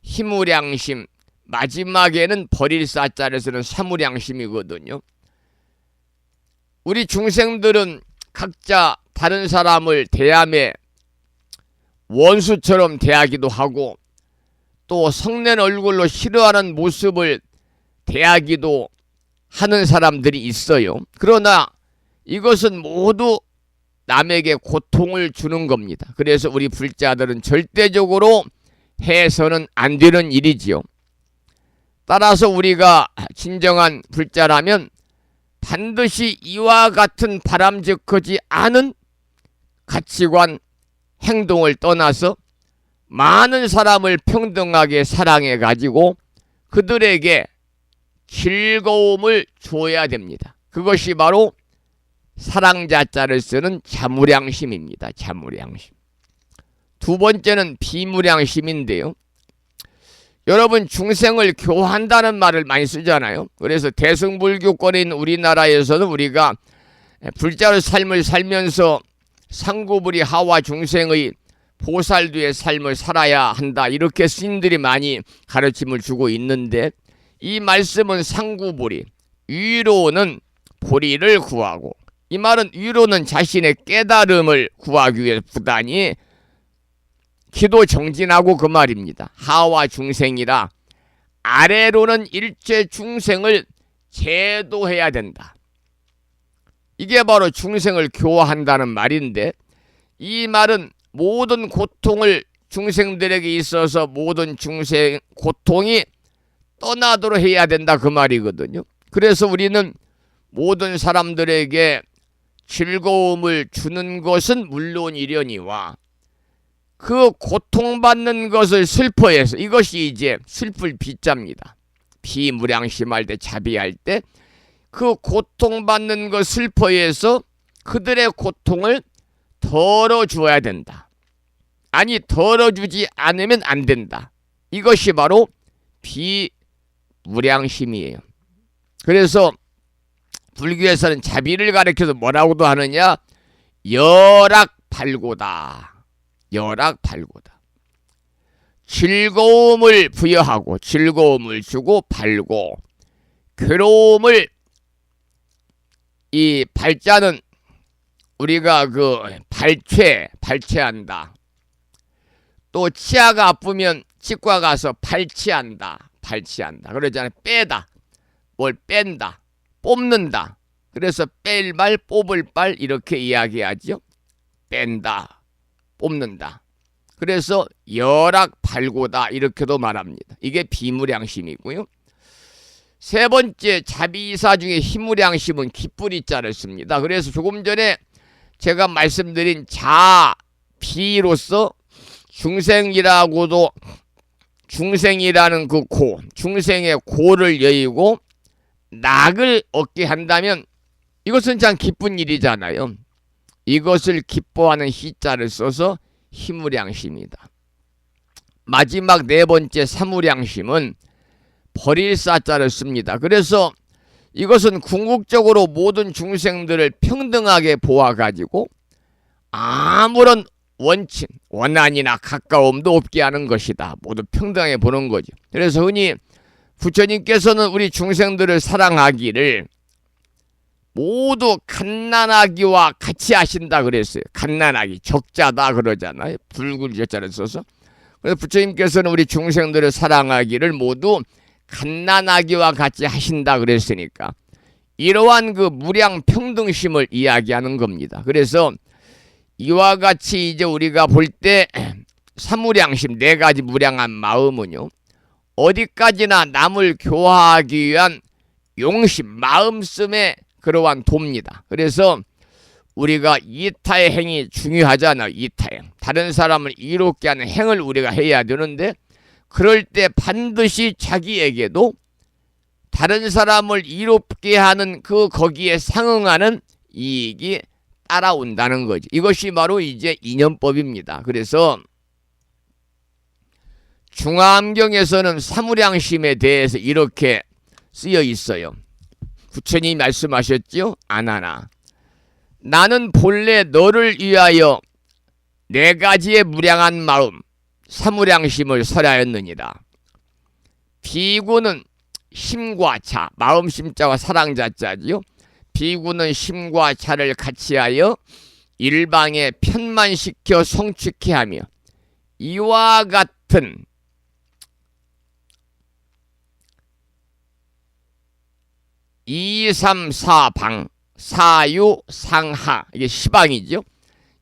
희무량심 마지막에는 버릴 사자를 쓰는 사무량심이거든요. 우리 중생들은 각자 다른 사람을 대함에 원수처럼 대하기도 하고 또 성낸 얼굴로 싫어하는 모습을 대하기도 하는 사람들이 있어요. 그러나 이것은 모두 남에게 고통을 주는 겁니다. 그래서 우리 불자들은 절대적으로 해서는 안 되는 일이지요. 따라서 우리가 진정한 불자라면 반드시 이와 같은 바람직하지 않은 가치관, 행동을 떠나서 많은 사람을 평등하게 사랑해 가지고 그들에게 즐거움을 줘야 됩니다. 그것이 바로 사랑자자를 쓰는 자무량심입니다. 자무량심. 두 번째는 비무량심인데요. 여러분 중생을 교한다는 말을 많이 쓰잖아요. 그래서 대승불교권에 있는 우리나라에서는 우리가 불자의 삶을 살면서 상구불이 하와 중생의 보살도의 삶을 살아야 한다. 이렇게 스님들이 많이 가르침을 주고 있는데 이 말씀은 상구불이, 위로는 보리를 구하고, 이 말은 위로는 자신의 깨달음을 구하기 위해 부단히 기도 정진하고 그 말입니다. 하와 중생이라 아래로는 일체 중생을 제도해야 된다. 이게 바로 중생을 교화한다는 말인데, 이 말은 모든 고통을 중생들에게 있어서 모든 중생 고통이 떠나도록 해야 된다 그 말이거든요. 그래서 우리는 모든 사람들에게 즐거움을 주는 것은 물론이려니와 그 고통받는 것을 슬퍼해서, 이것이 이제 슬플 비자입니다. 비무량심할 때, 자비할 때 그 고통받는 것 슬퍼해서 그들의 고통을 덜어주어야 된다. 아니, 덜어주지 않으면 안 된다. 이것이 바로 비무량심이에요. 그래서 불교에서는 자비를 가리켜서 뭐라고도 하느냐? 열악발고다. 열악발고다. 즐거움을 부여하고 즐거움을 주고 발고, 괴로움을, 이 발자는 우리가 그 발췌한다. 또 치아가 아프면 치과 가서 발치한다. 발치한다. 그러잖아요. 빼다. 뭘 뺀다. 뽑는다. 그래서 뺄 발, 뽑을 발 이렇게 이야기하죠. 뺀다. 뽑는다. 그래서 열악발고다 이렇게도 말합니다. 이게 비무량심이고요. 세 번째 자비이사 중에 희무량심은 기쁘리자를 씁니다. 그래서 조금 전에 제가 말씀드린 자비로서 중생이라고도, 중생이라는 그 고, 중생의 고를 여의고 낙을 얻게 한다면 이것은 참 기쁜 일이잖아요. 이것을 기뻐하는 희자를 써서 희무량심이다. 마지막 네 번째 사무량심은 버릴 사자를 씁니다. 그래서 이것은 궁극적으로 모든 중생들을 평등하게 보아가지고 아무런 원친, 원한이나 가까움도 없게 하는 것이다. 모두 평등하게 보는 거죠. 그래서 흔히 부처님께서는 우리 중생들을 사랑하기를 모두 갓난아기와 같이 하신다 그랬어요. 갓난아기, 적자다 그러잖아요. 붉은 적자를 써서. 그래서 부처님께서는 우리 중생들을 사랑하기를 모두 갓난아기와 같이 하신다 그랬으니까 이러한 그 무량 평등심을 이야기하는 겁니다. 그래서 이와 같이 이제 우리가 볼 때 사무량심, 네 가지 무량한 마음은요, 어디까지나 남을 교화하기 위한 용심, 마음씀의 그러한 도입니다. 그래서 우리가 이타의 행이 중요하잖아요. 이타행. 다른 사람을 이롭게 하는 행을 우리가 해야 되는데, 그럴 때 반드시 자기에게도 다른 사람을 이롭게 하는 그 거기에 상응하는 이익이 따라온다는 거지. 이것이 바로 이제 인연법입니다. 그래서 중화암경에서는 사무량심에 대해서 이렇게 쓰여 있어요. 부처님이 말씀하셨죠. 아나나, 나는 본래 너를 위하여 네 가지의 무량한 마음, 사무량심을 설하였느니라. 비구는 심과 차, 마음심자와 사랑자자지요. 비구는 심과 차를 같이 하여 일방에 편만시켜 성취케 하며 이와 같은 이삼사방, 사유상하, 이게 시방이죠.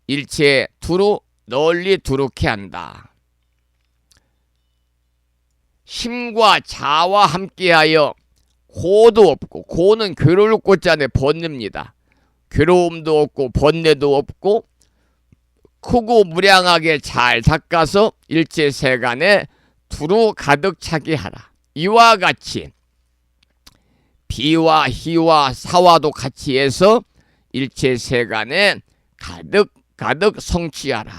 일체 두루 널리 두루케 한다. 심과 자와 함께하여 고도 없고, 고는 괴로울 꽃자네 번뇌입니다. 괴로움도 없고 번뇌도 없고 크고 무량하게 잘 닦아서 일체 세간에 두루 가득 차게 하라. 이와 같이 비와 희와 사와도 같이 해서 일체 세간에 가득 성취하라.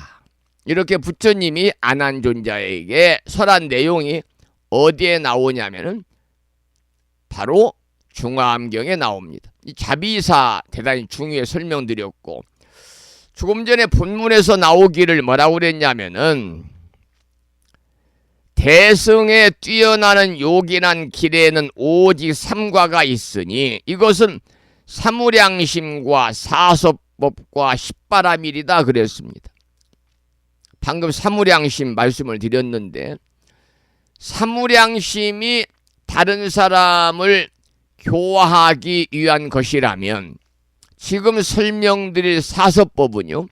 이렇게 부처님이 안한존자에게 설한 내용이 어디에 나오냐면은 바로 중화암경에 나옵니다. 이 자비사 대단히 중요해 설명드렸고, 조금 전에 본문에서 나오기를 뭐라고 그랬냐면은 대승에 뛰어나는 요긴한 길에는 오직 삼과가 있으니 이것은 사무량심과 사서법과 십바람일이다 그랬습니다. 방금 사무량심 말씀을 드렸는데, 사무량심이 다른 사람을 교화하기 위한 것이라면 지금 설명드릴 사서법은요,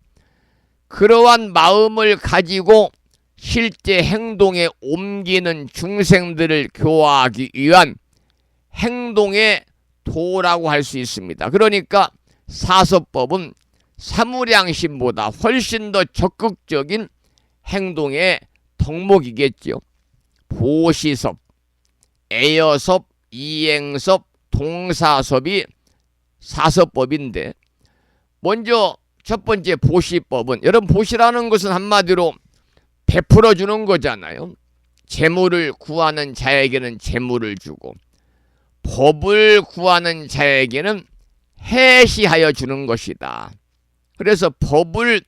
그러한 마음을 가지고 실제 행동에 옮기는 중생들을 교화하기 위한 행동의 도라고 할 수 있습니다. 그러니까 사서법은 사무량심보다 훨씬 더 적극적인 행동의 덕목이겠죠. 보시섭, 애여섭, 이행섭, 동사섭이 사서법인데, 먼저 첫 번째 보시법은, 여러분 보시라는 것은 한마디로 베풀어 주는 거잖아요. 재물을 구하는 자에게는 재물을 주고, 법을 구하는 자에게는 해시하여 주는 것이다. 그래서 법을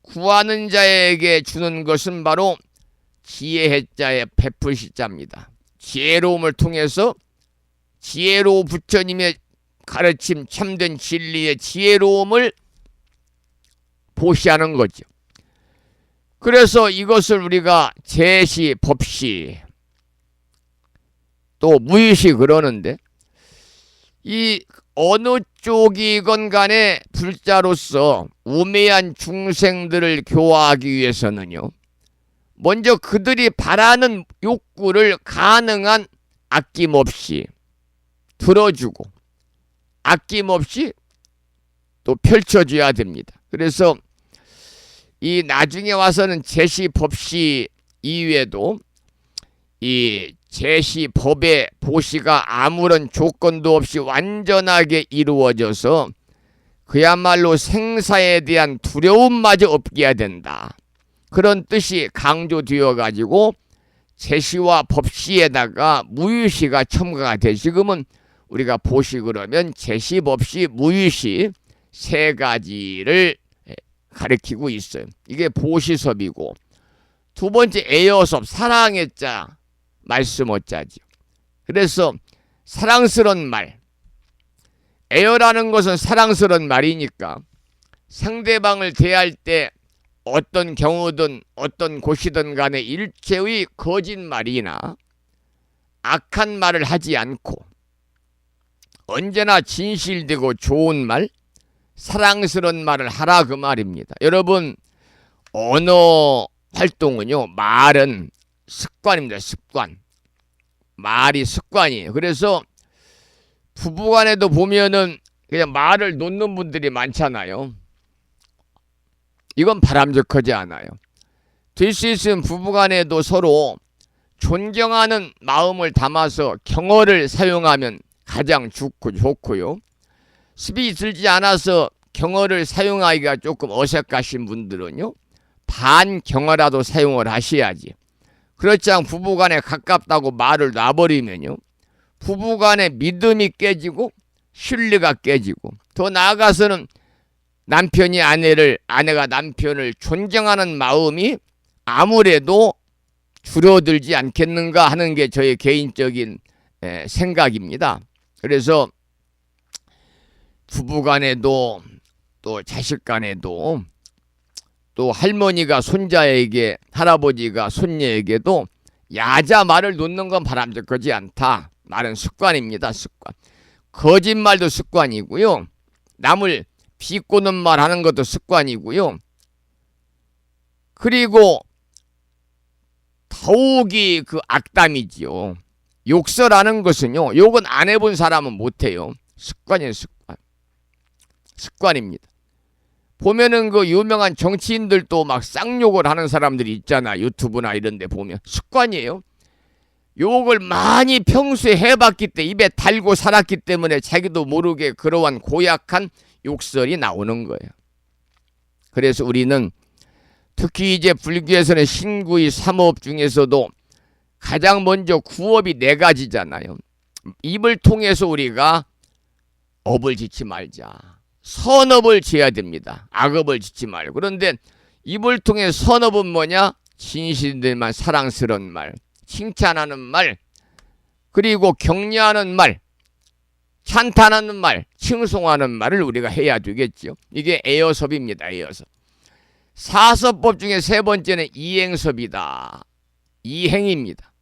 구하는 자에게 주는 것은 바로 지혜해자의 베풀시자입니다. 지혜로움을 통해서 지혜로운 부처님의 가르침, 참된 진리의 지혜로움을 보시하는 거죠. 그래서 이것을 우리가 제시, 법시, 또 무의시 그러는데, 이 어느 쪽이건 간에 불자로서 우매한 중생들을 교화하기 위해서는요, 먼저 그들이 바라는 욕구를 가능한 아낌없이 들어주고 아낌없이 또 펼쳐줘야 됩니다. 그래서 이 나중에 와서는 제시 법시 이외에도 이 제시 법의 보시가 아무런 조건도 없이 완전하게 이루어져서 그야말로 생사에 대한 두려움마저 없게 해야 된다. 그런 뜻이 강조되어 가지고 제시와 법시에다가 무유시가 첨가가 돼. 지금은 우리가 보시 그러면 제시, 법시, 무유시 세 가지를 가리키고 있어요. 이게 보시섭이고, 두 번째 애여섭, 사랑의 자, 말씀 어자죠. 그래서 사랑스러운 말, 애여라는 것은 사랑스러운 말이니까 상대방을 대할 때 어떤 경우든 어떤 곳이든 간에 일체의 거짓말이나 악한 말을 하지 않고 언제나 진실되고 좋은 말, 사랑스러운 말을 하라 그 말입니다. 여러분, 언어 활동은요, 말은 습관입니다. 습관. 말이 습관이에요. 그래서 부부간에도 보면은 그냥 말을 놓는 분들이 많잖아요. 이건 바람직하지 않아요. 될 수 있으면 부부간에도 서로 존경하는 마음을 담아서 경어를 사용하면 가장 좋고요. 습이 들지 않아서 경어를 사용하기가 조금 어색하신 분들은요, 반경어라도 사용을 하셔야지. 그렇지 않고 부부간에 가깝다고 말을 놔버리면요, 부부간의 믿음이 깨지고 신뢰가 깨지고, 더 나아가서는 남편이 아내를, 아내가 남편을 존경하는 마음이 아무래도 줄어들지 않겠는가 하는 게 저의 개인적인 생각입니다. 그래서 부부간에도 또 자식간에도 또 할머니가 손자에게, 할아버지가 손녀에게도 야자 말을 놓는 건 바람직하지 않다. 말은 습관입니다. 습관. 거짓말도 습관이고요. 남을 비꼬는 말 하는 것도 습관이고요. 그리고 더욱이 그 악담이지요. 욕설하는 것은요, 욕은 안 해본 사람은 못해요. 습관이에요. 습관. 습관입니다. 보면은 그 유명한 정치인들도 막 쌍욕을 하는 사람들이 있잖아. 유튜브나 이런 데 보면. 습관이에요. 욕을 많이 평소에 해봤기 때문에, 입에 달고 살았기 때문에 자기도 모르게 그러한 고약한 욕설이 나오는 거예요. 그래서 우리는 특히 이제 불교에서는 신구의 3업 중에서도 가장 먼저 구업이 4가지잖아요. 입을 통해서 우리가 업을 짓지 말자. 선업을 지어야 됩니다. 악업을 짓지 말고. 그런데 입을 통해 선업은 뭐냐? 진실들만 사랑스러운 말, 칭찬하는 말, 그리고 격려하는 말, 찬탄하는 말, 칭송하는 말을 우리가 해야 되겠죠. 이게 애여섭입니다. 애여섭. 사섭법 중에 세 번째는 이행섭이다. 이행입니다.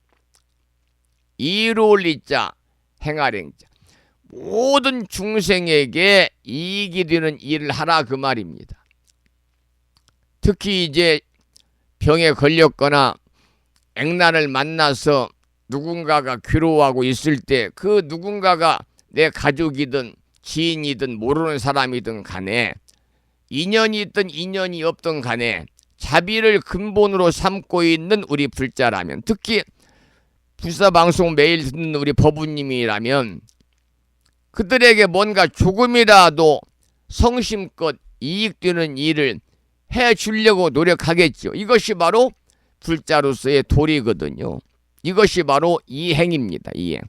이로울 이자, 행할 행자. 모든 중생에게 이익이 되는 일을 하라 그 말입니다. 특히 이제 병에 걸렸거나 액난을 만나서 누군가가 괴로워하고 있을 때 그 누군가가 내 가족이든 지인이든 모르는 사람이든 간에 인연이 있든 인연이 없든 간에 자비를 근본으로 삼고 있는 우리 불자라면, 특히 불사방송 매일 듣는 우리 법우님이라면 그들에게 뭔가 조금이라도 성심껏 이익되는 일을 해주려고 노력하겠죠. 이것이 바로 불자로서의 도리거든요. 이것이 바로 이행입니다. 이행.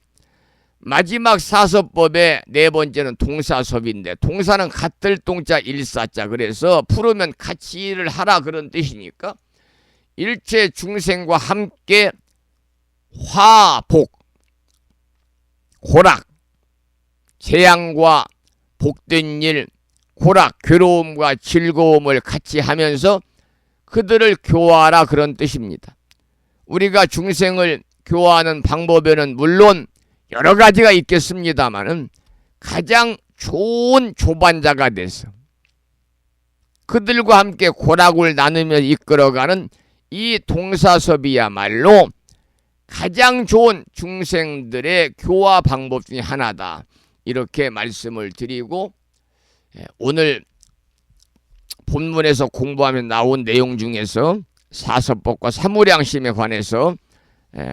마지막 사섭법의 네 번째는 동사섭인데, 동사는 같을 동자 일사자, 그래서 풀으면 같이 일을 하라 그런 뜻이니까 일체 중생과 함께 화복, 고락, 재앙과 복된 일, 고락, 괴로움과 즐거움을 같이 하면서 그들을 교화하라 그런 뜻입니다. 우리가 중생을 교화하는 방법에는 물론 여러 가지가 있겠습니다만은 가장 좋은 조반자가 돼서 그들과 함께 고락을 나누며 이끌어가는 이 동사섭이야말로 가장 좋은 중생들의 교화 방법 중에 하나다. 이렇게 말씀을 드리고, 오늘 본문에서 공부하면 나온 내용 중에서 사섭법과 사무량심에 관해서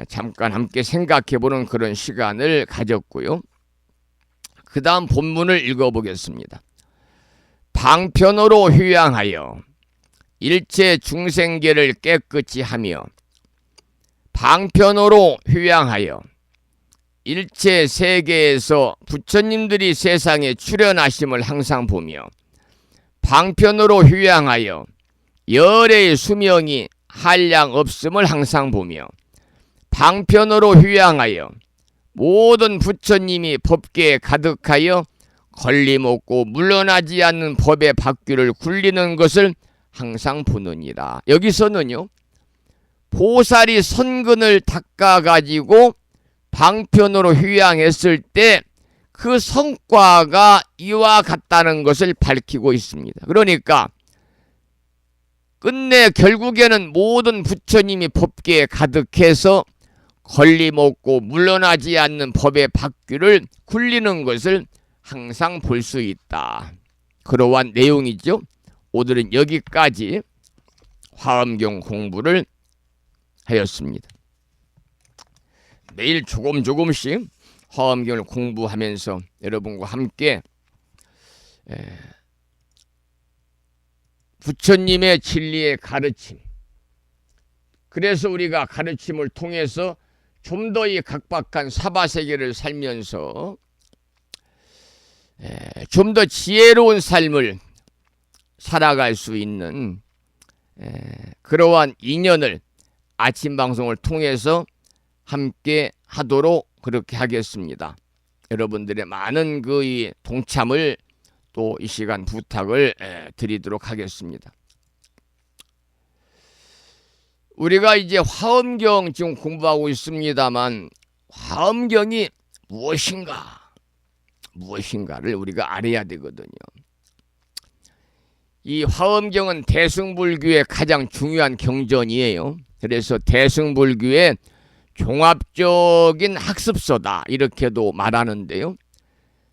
잠깐 함께 생각해보는 그런 시간을 가졌고요. 그 다음 본문을 읽어보겠습니다. 방편으로 휴양하여 일체 중생계를 깨끗이 하며, 방편으로 휴양하여 일체 세계에서 부처님들이 세상에 출현하심을 항상 보며, 방편으로 휴양하여 열의 수명이 한량 없음을 항상 보며, 방편으로 휴양하여 모든 부처님이 법계에 가득하여 걸림없고 물러나지 않는 법의 바퀴를 굴리는 것을 항상 보느니라. 여기서는요, 보살이 선근을 닦아가지고 방편으로 휴양했을 때 그 성과가 이와 같다는 것을 밝히고 있습니다. 그러니까 끝내 결국에는 모든 부처님이 법계에 가득해서 걸림없고 물러나지 않는 법의 바퀴를 굴리는 것을 항상 볼 수 있다. 그러한 내용이죠. 오늘은 여기까지 화엄경 공부를 하였습니다. 매일 조금씩 화엄경을 공부하면서 여러분과 함께 부처님의 진리의 가르침, 그래서 우리가 가르침을 통해서 좀 더 이 각박한 사바세계를 살면서 좀 더 지혜로운 삶을 살아갈 수 있는 그러한 인연을 아침 방송을 통해서 함께 하도록 그렇게 하겠습니다. 여러분들의 많은 그 이 동참을 또 이 시간 부탁을 드리도록 하겠습니다. 우리가 이제 화엄경 지금 공부하고 있습니다만, 화엄경이 무엇인가를 우리가 알아야 되거든요. 이 화엄경은 대승불교의 가장 중요한 경전이에요. 그래서 대승불교의 종합적인 학습서다 이렇게도 말하는데요.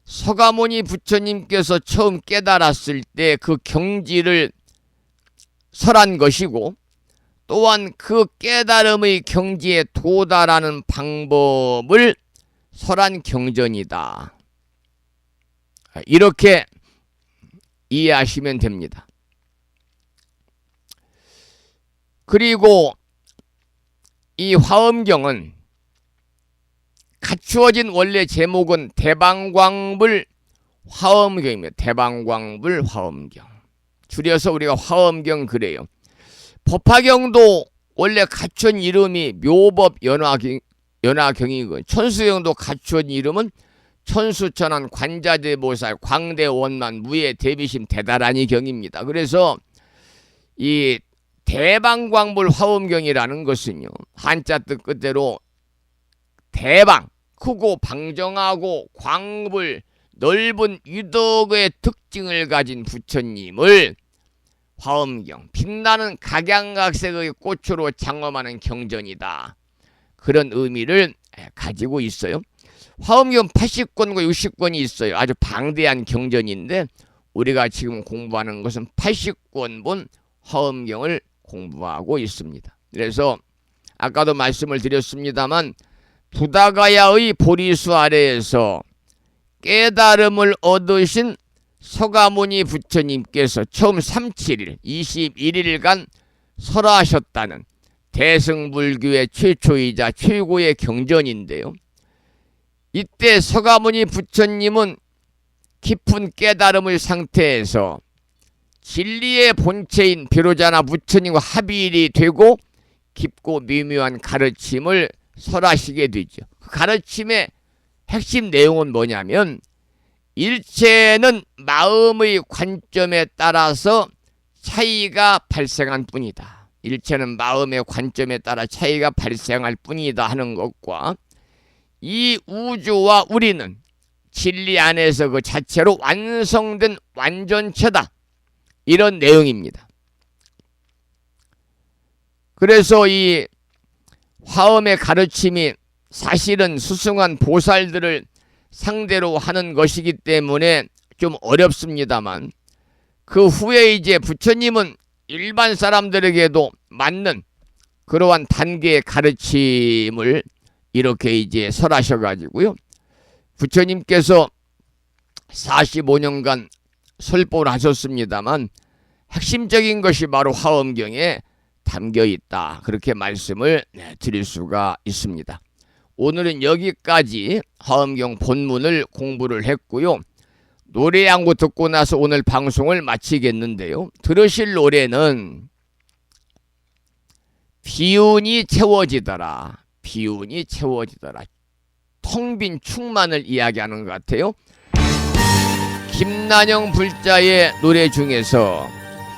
서가모니 부처님께서 처음 깨달았을 때 그 경지를 설한 것이고, 또한 그 깨달음의 경지에 도달하는 방법을 설한 경전이다. 이렇게 이해하시면 됩니다. 그리고 이 화엄경은 갖추어진 원래 제목은 대방광불 화엄경입니다. 대방광불 화엄경. 줄여서 우리가 화엄경 그래요. 법화경도 원래 갖춘 이름이 묘법 연화경이고, 천수경도 갖춘 이름은 천수천안 관자대보살 광대원만 무예 대비심 대다라니 경입니다. 그래서 이 대방광불 화엄경이라는 것은요, 한자 뜻 그대로 대방, 크고 방정하고 광불, 넓은 위덕의 특징을 가진 부처님을 화엄경, 빛나는 각양각색의 꽃으로 장엄하는 경전이다. 그런 의미를 가지고 있어요. 화엄경 80권과 60권이 있어요. 아주 방대한 경전인데 우리가 지금 공부하는 것은 80권본 화엄경을 공부하고 있습니다. 그래서 아까도 말씀을 드렸습니다만 부다가야의 보리수 아래에서 깨달음을 얻으신 서가모니 부처님께서 처음 37일 21일간 설하셨다는 대승불교의 최초이자 최고의 경전인데요. 이때 서가모니 부처님은 깊은 깨달음의 상태에서 진리의 본체인 비로자나 부처님과 합일이 되고 깊고 미묘한 가르침을 설하시게 되죠. 그 가르침의 핵심 내용은 뭐냐면 일체는 마음의 관점에 따라서 차이가 발생할 뿐이다. 일체는 마음의 관점에 따라 차이가 발생할 뿐이다 하는 것과 이 우주와 우리는 진리 안에서 그 자체로 완성된 완전체다. 이런 내용입니다. 그래서 이 화엄의 가르침이 사실은 수승한 보살들을 상대로 하는 것이기 때문에 좀 어렵습니다만 그 후에 이제 부처님은 일반 사람들에게도 맞는 그러한 단계의 가르침을 이렇게 이제 설하셔가지고요. 부처님께서 45년간 설법을 하셨습니다만 핵심적인 것이 바로 화엄경에 담겨 있다. 그렇게 말씀을 드릴 수가 있습니다. 오늘은 여기까지 화엄경 본문을 공부를 했고요. 노래 한 곡 듣고 나서 오늘 방송을 마치겠는데요. 들으실 노래는 비운이 채워지더라. 비운이 채워지더라. 텅 빈 충만을 이야기하는 것 같아요. 김난영 불자의 노래 중에서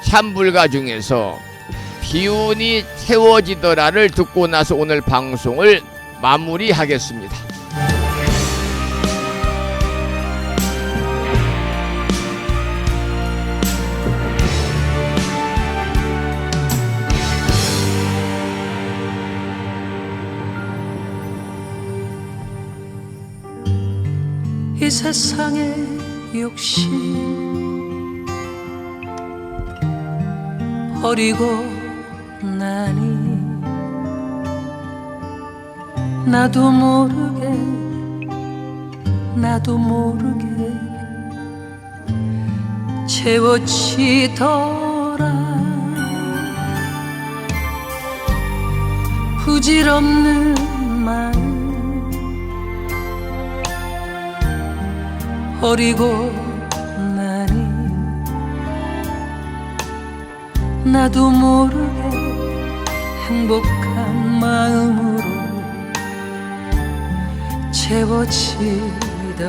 참불가 중에서 비운이 채워지더라를 듣고 나서 오늘 방송을 마무리하겠습니다. 이 세상의 욕심 버리고 나니 나도 모르게 채워지더라. 부질없는 마음 버리고 나니 나도 모르게 행복한 마음으로 채워지더라.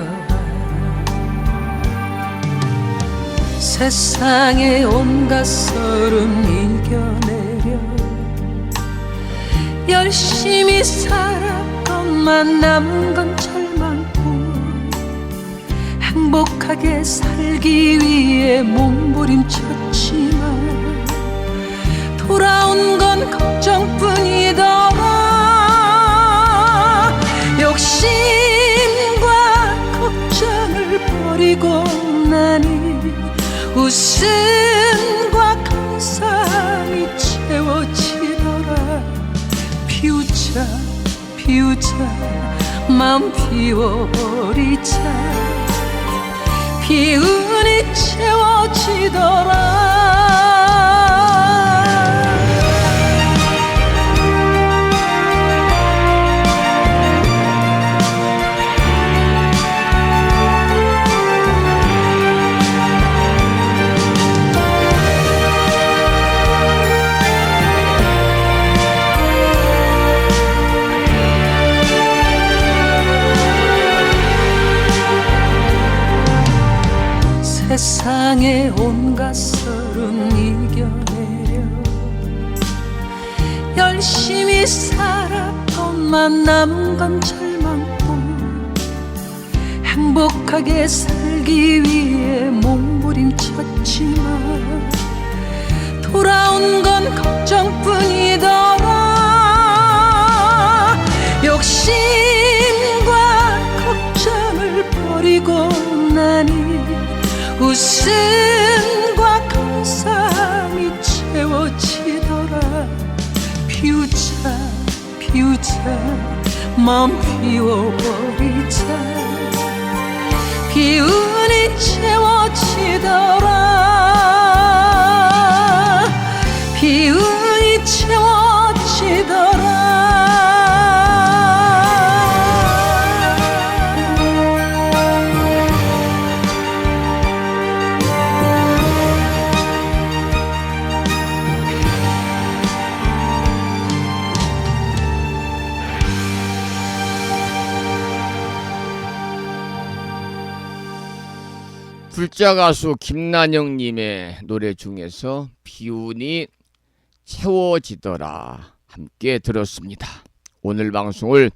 세상의 온갖 서름 이겨내려 열심히 살았건만 남은 건 절망뿐. 행복하게 살기 위해 몸부림쳤지만 돌아온 건 걱정뿐이더라. 욕심과 걱정을 버리고 나니 웃음과 감사함이 채워지더라. 피우자 마음 피워버리자. 기운이 채워지더라. 세상의 온갖 서름 이겨내려 열심히 살았건만 남은 건 절망뿐. 행복하게 살기 위해 몸부림쳤지만 돌아온 건 걱정뿐이더라. 욕심과 걱정을 버리고 나니 웃음과 감사함이 채워지더라. 피우자 피우자 마음 피워버리자. 기운이 채워지더라. 기운이 채워지더라. 불자 가수 김난영님의 노래 중에서 비운이 채워지더라 함께 들었습니다. 오늘 방송을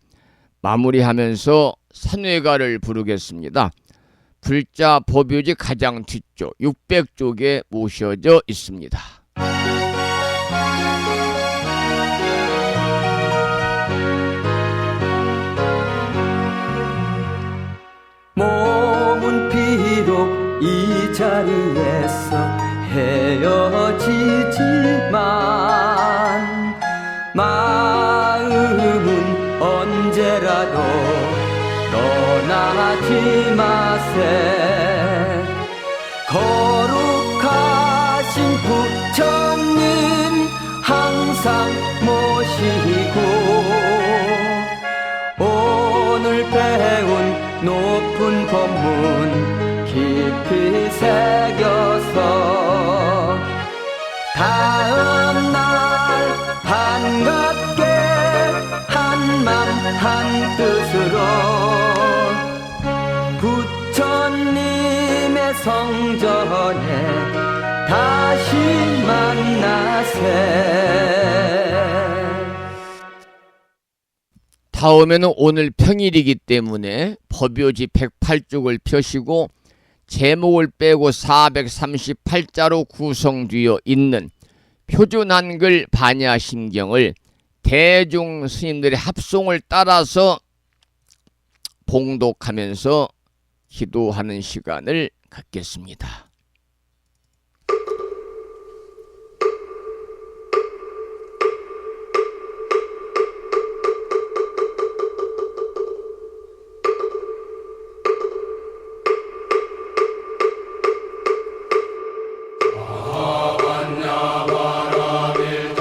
마무리하면서 산회가를 부르겠습니다. 불자 법요지 가장 뒤쪽 600쪽에 모셔져 있습니다. 몸은 비록 이 자리에서 헤어지지만 마음은 언제라도 떠나지 마세. 거룩하신 부처님 항상 모시고 오늘 배운 높은 법문 깊이 새겨서 다음날 반갑게 한맘 한뜻으로 부처님의 성전에 다시 만나세. 다음에는 오늘 평일이기 때문에 법요지 108쪽을 펴시고 제목을 빼고 438자로 구성되어 있는 표준 한글 반야심경을 대중 스님들의 합송을 따라서 봉독하면서 기도하는 시간을 갖겠습니다. 바라밀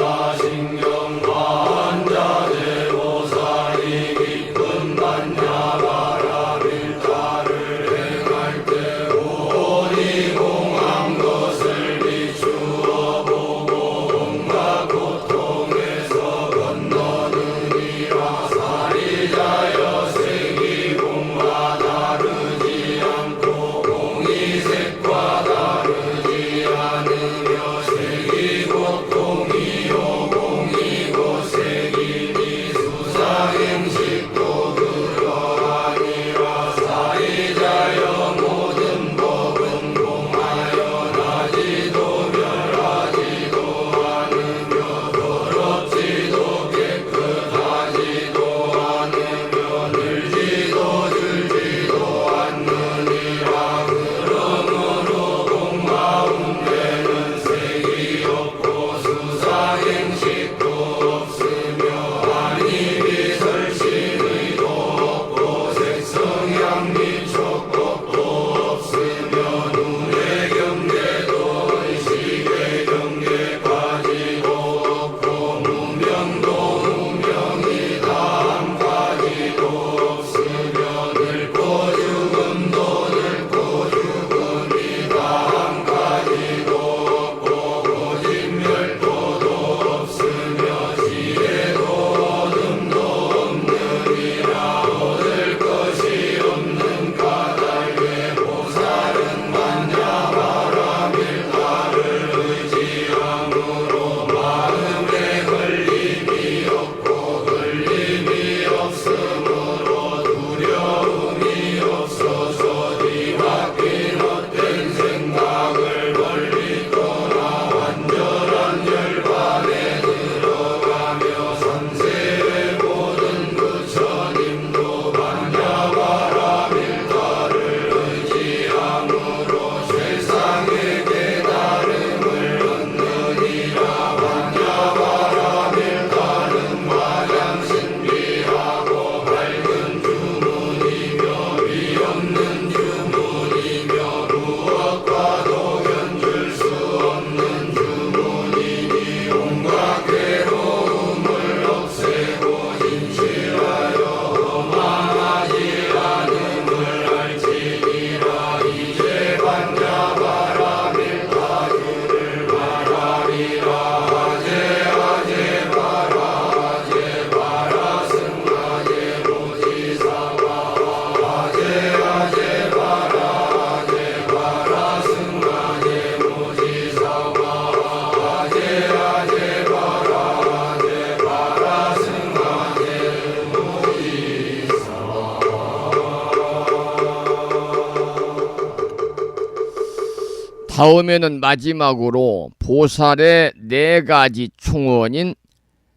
다음에는 마지막으로 보살의 4가지 총원인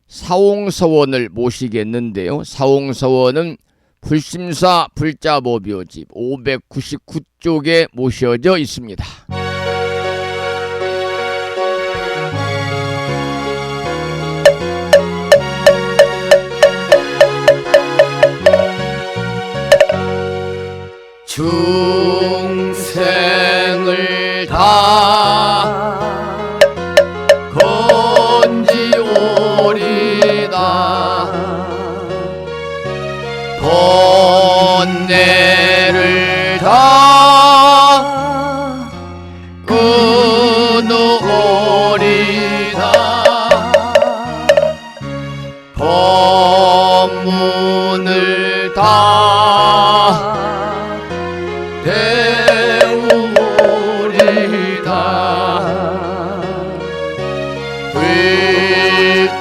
사홍서원을 모시겠는데요. 사홍서원은 불심사 불자보묘집 599쪽에 모셔져 있습니다. 중생을 다 건지오리다 번뇌를 다 끊어오리다 법문을 다 배우리다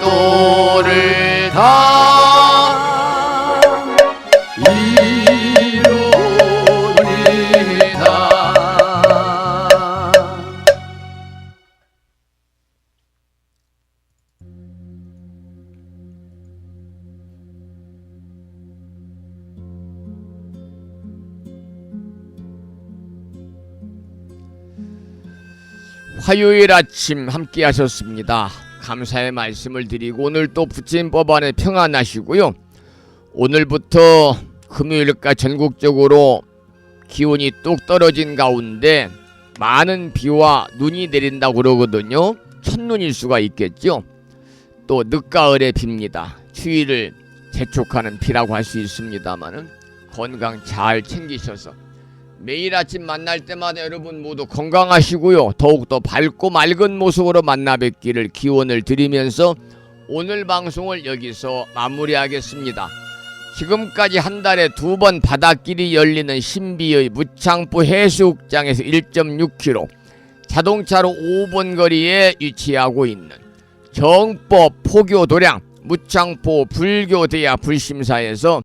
불도를 다 이루리다. 화요일 아침 함께 하셨습니다. 감사의 말씀을 드리고 오늘 또 부처님법 안에 평안하시고요. 오늘부터 금요일까 전국적으로 기온이 뚝 떨어진 가운데 많은 비와 눈이 내린다고 그러거든요. 첫눈일 수가 있겠죠. 또 늦가을에 빕니다. 추위를 재촉하는 비라고 할 수 있습니다만은 건강 잘 챙기셔서 매일 아침 만날 때마다 여러분 모두 건강하시고요. 더욱더 밝고 맑은 모습으로 만나 뵙기를 기원을 드리면서 오늘 방송을 여기서 마무리하겠습니다. 지금까지 한 달에 2번 바닷길이 열리는 신비의 무창포 해수욕장에서 1.6km 자동차로 5분 거리에 위치하고 있는 정법 포교 도량 무창포 불교대야 불심사에서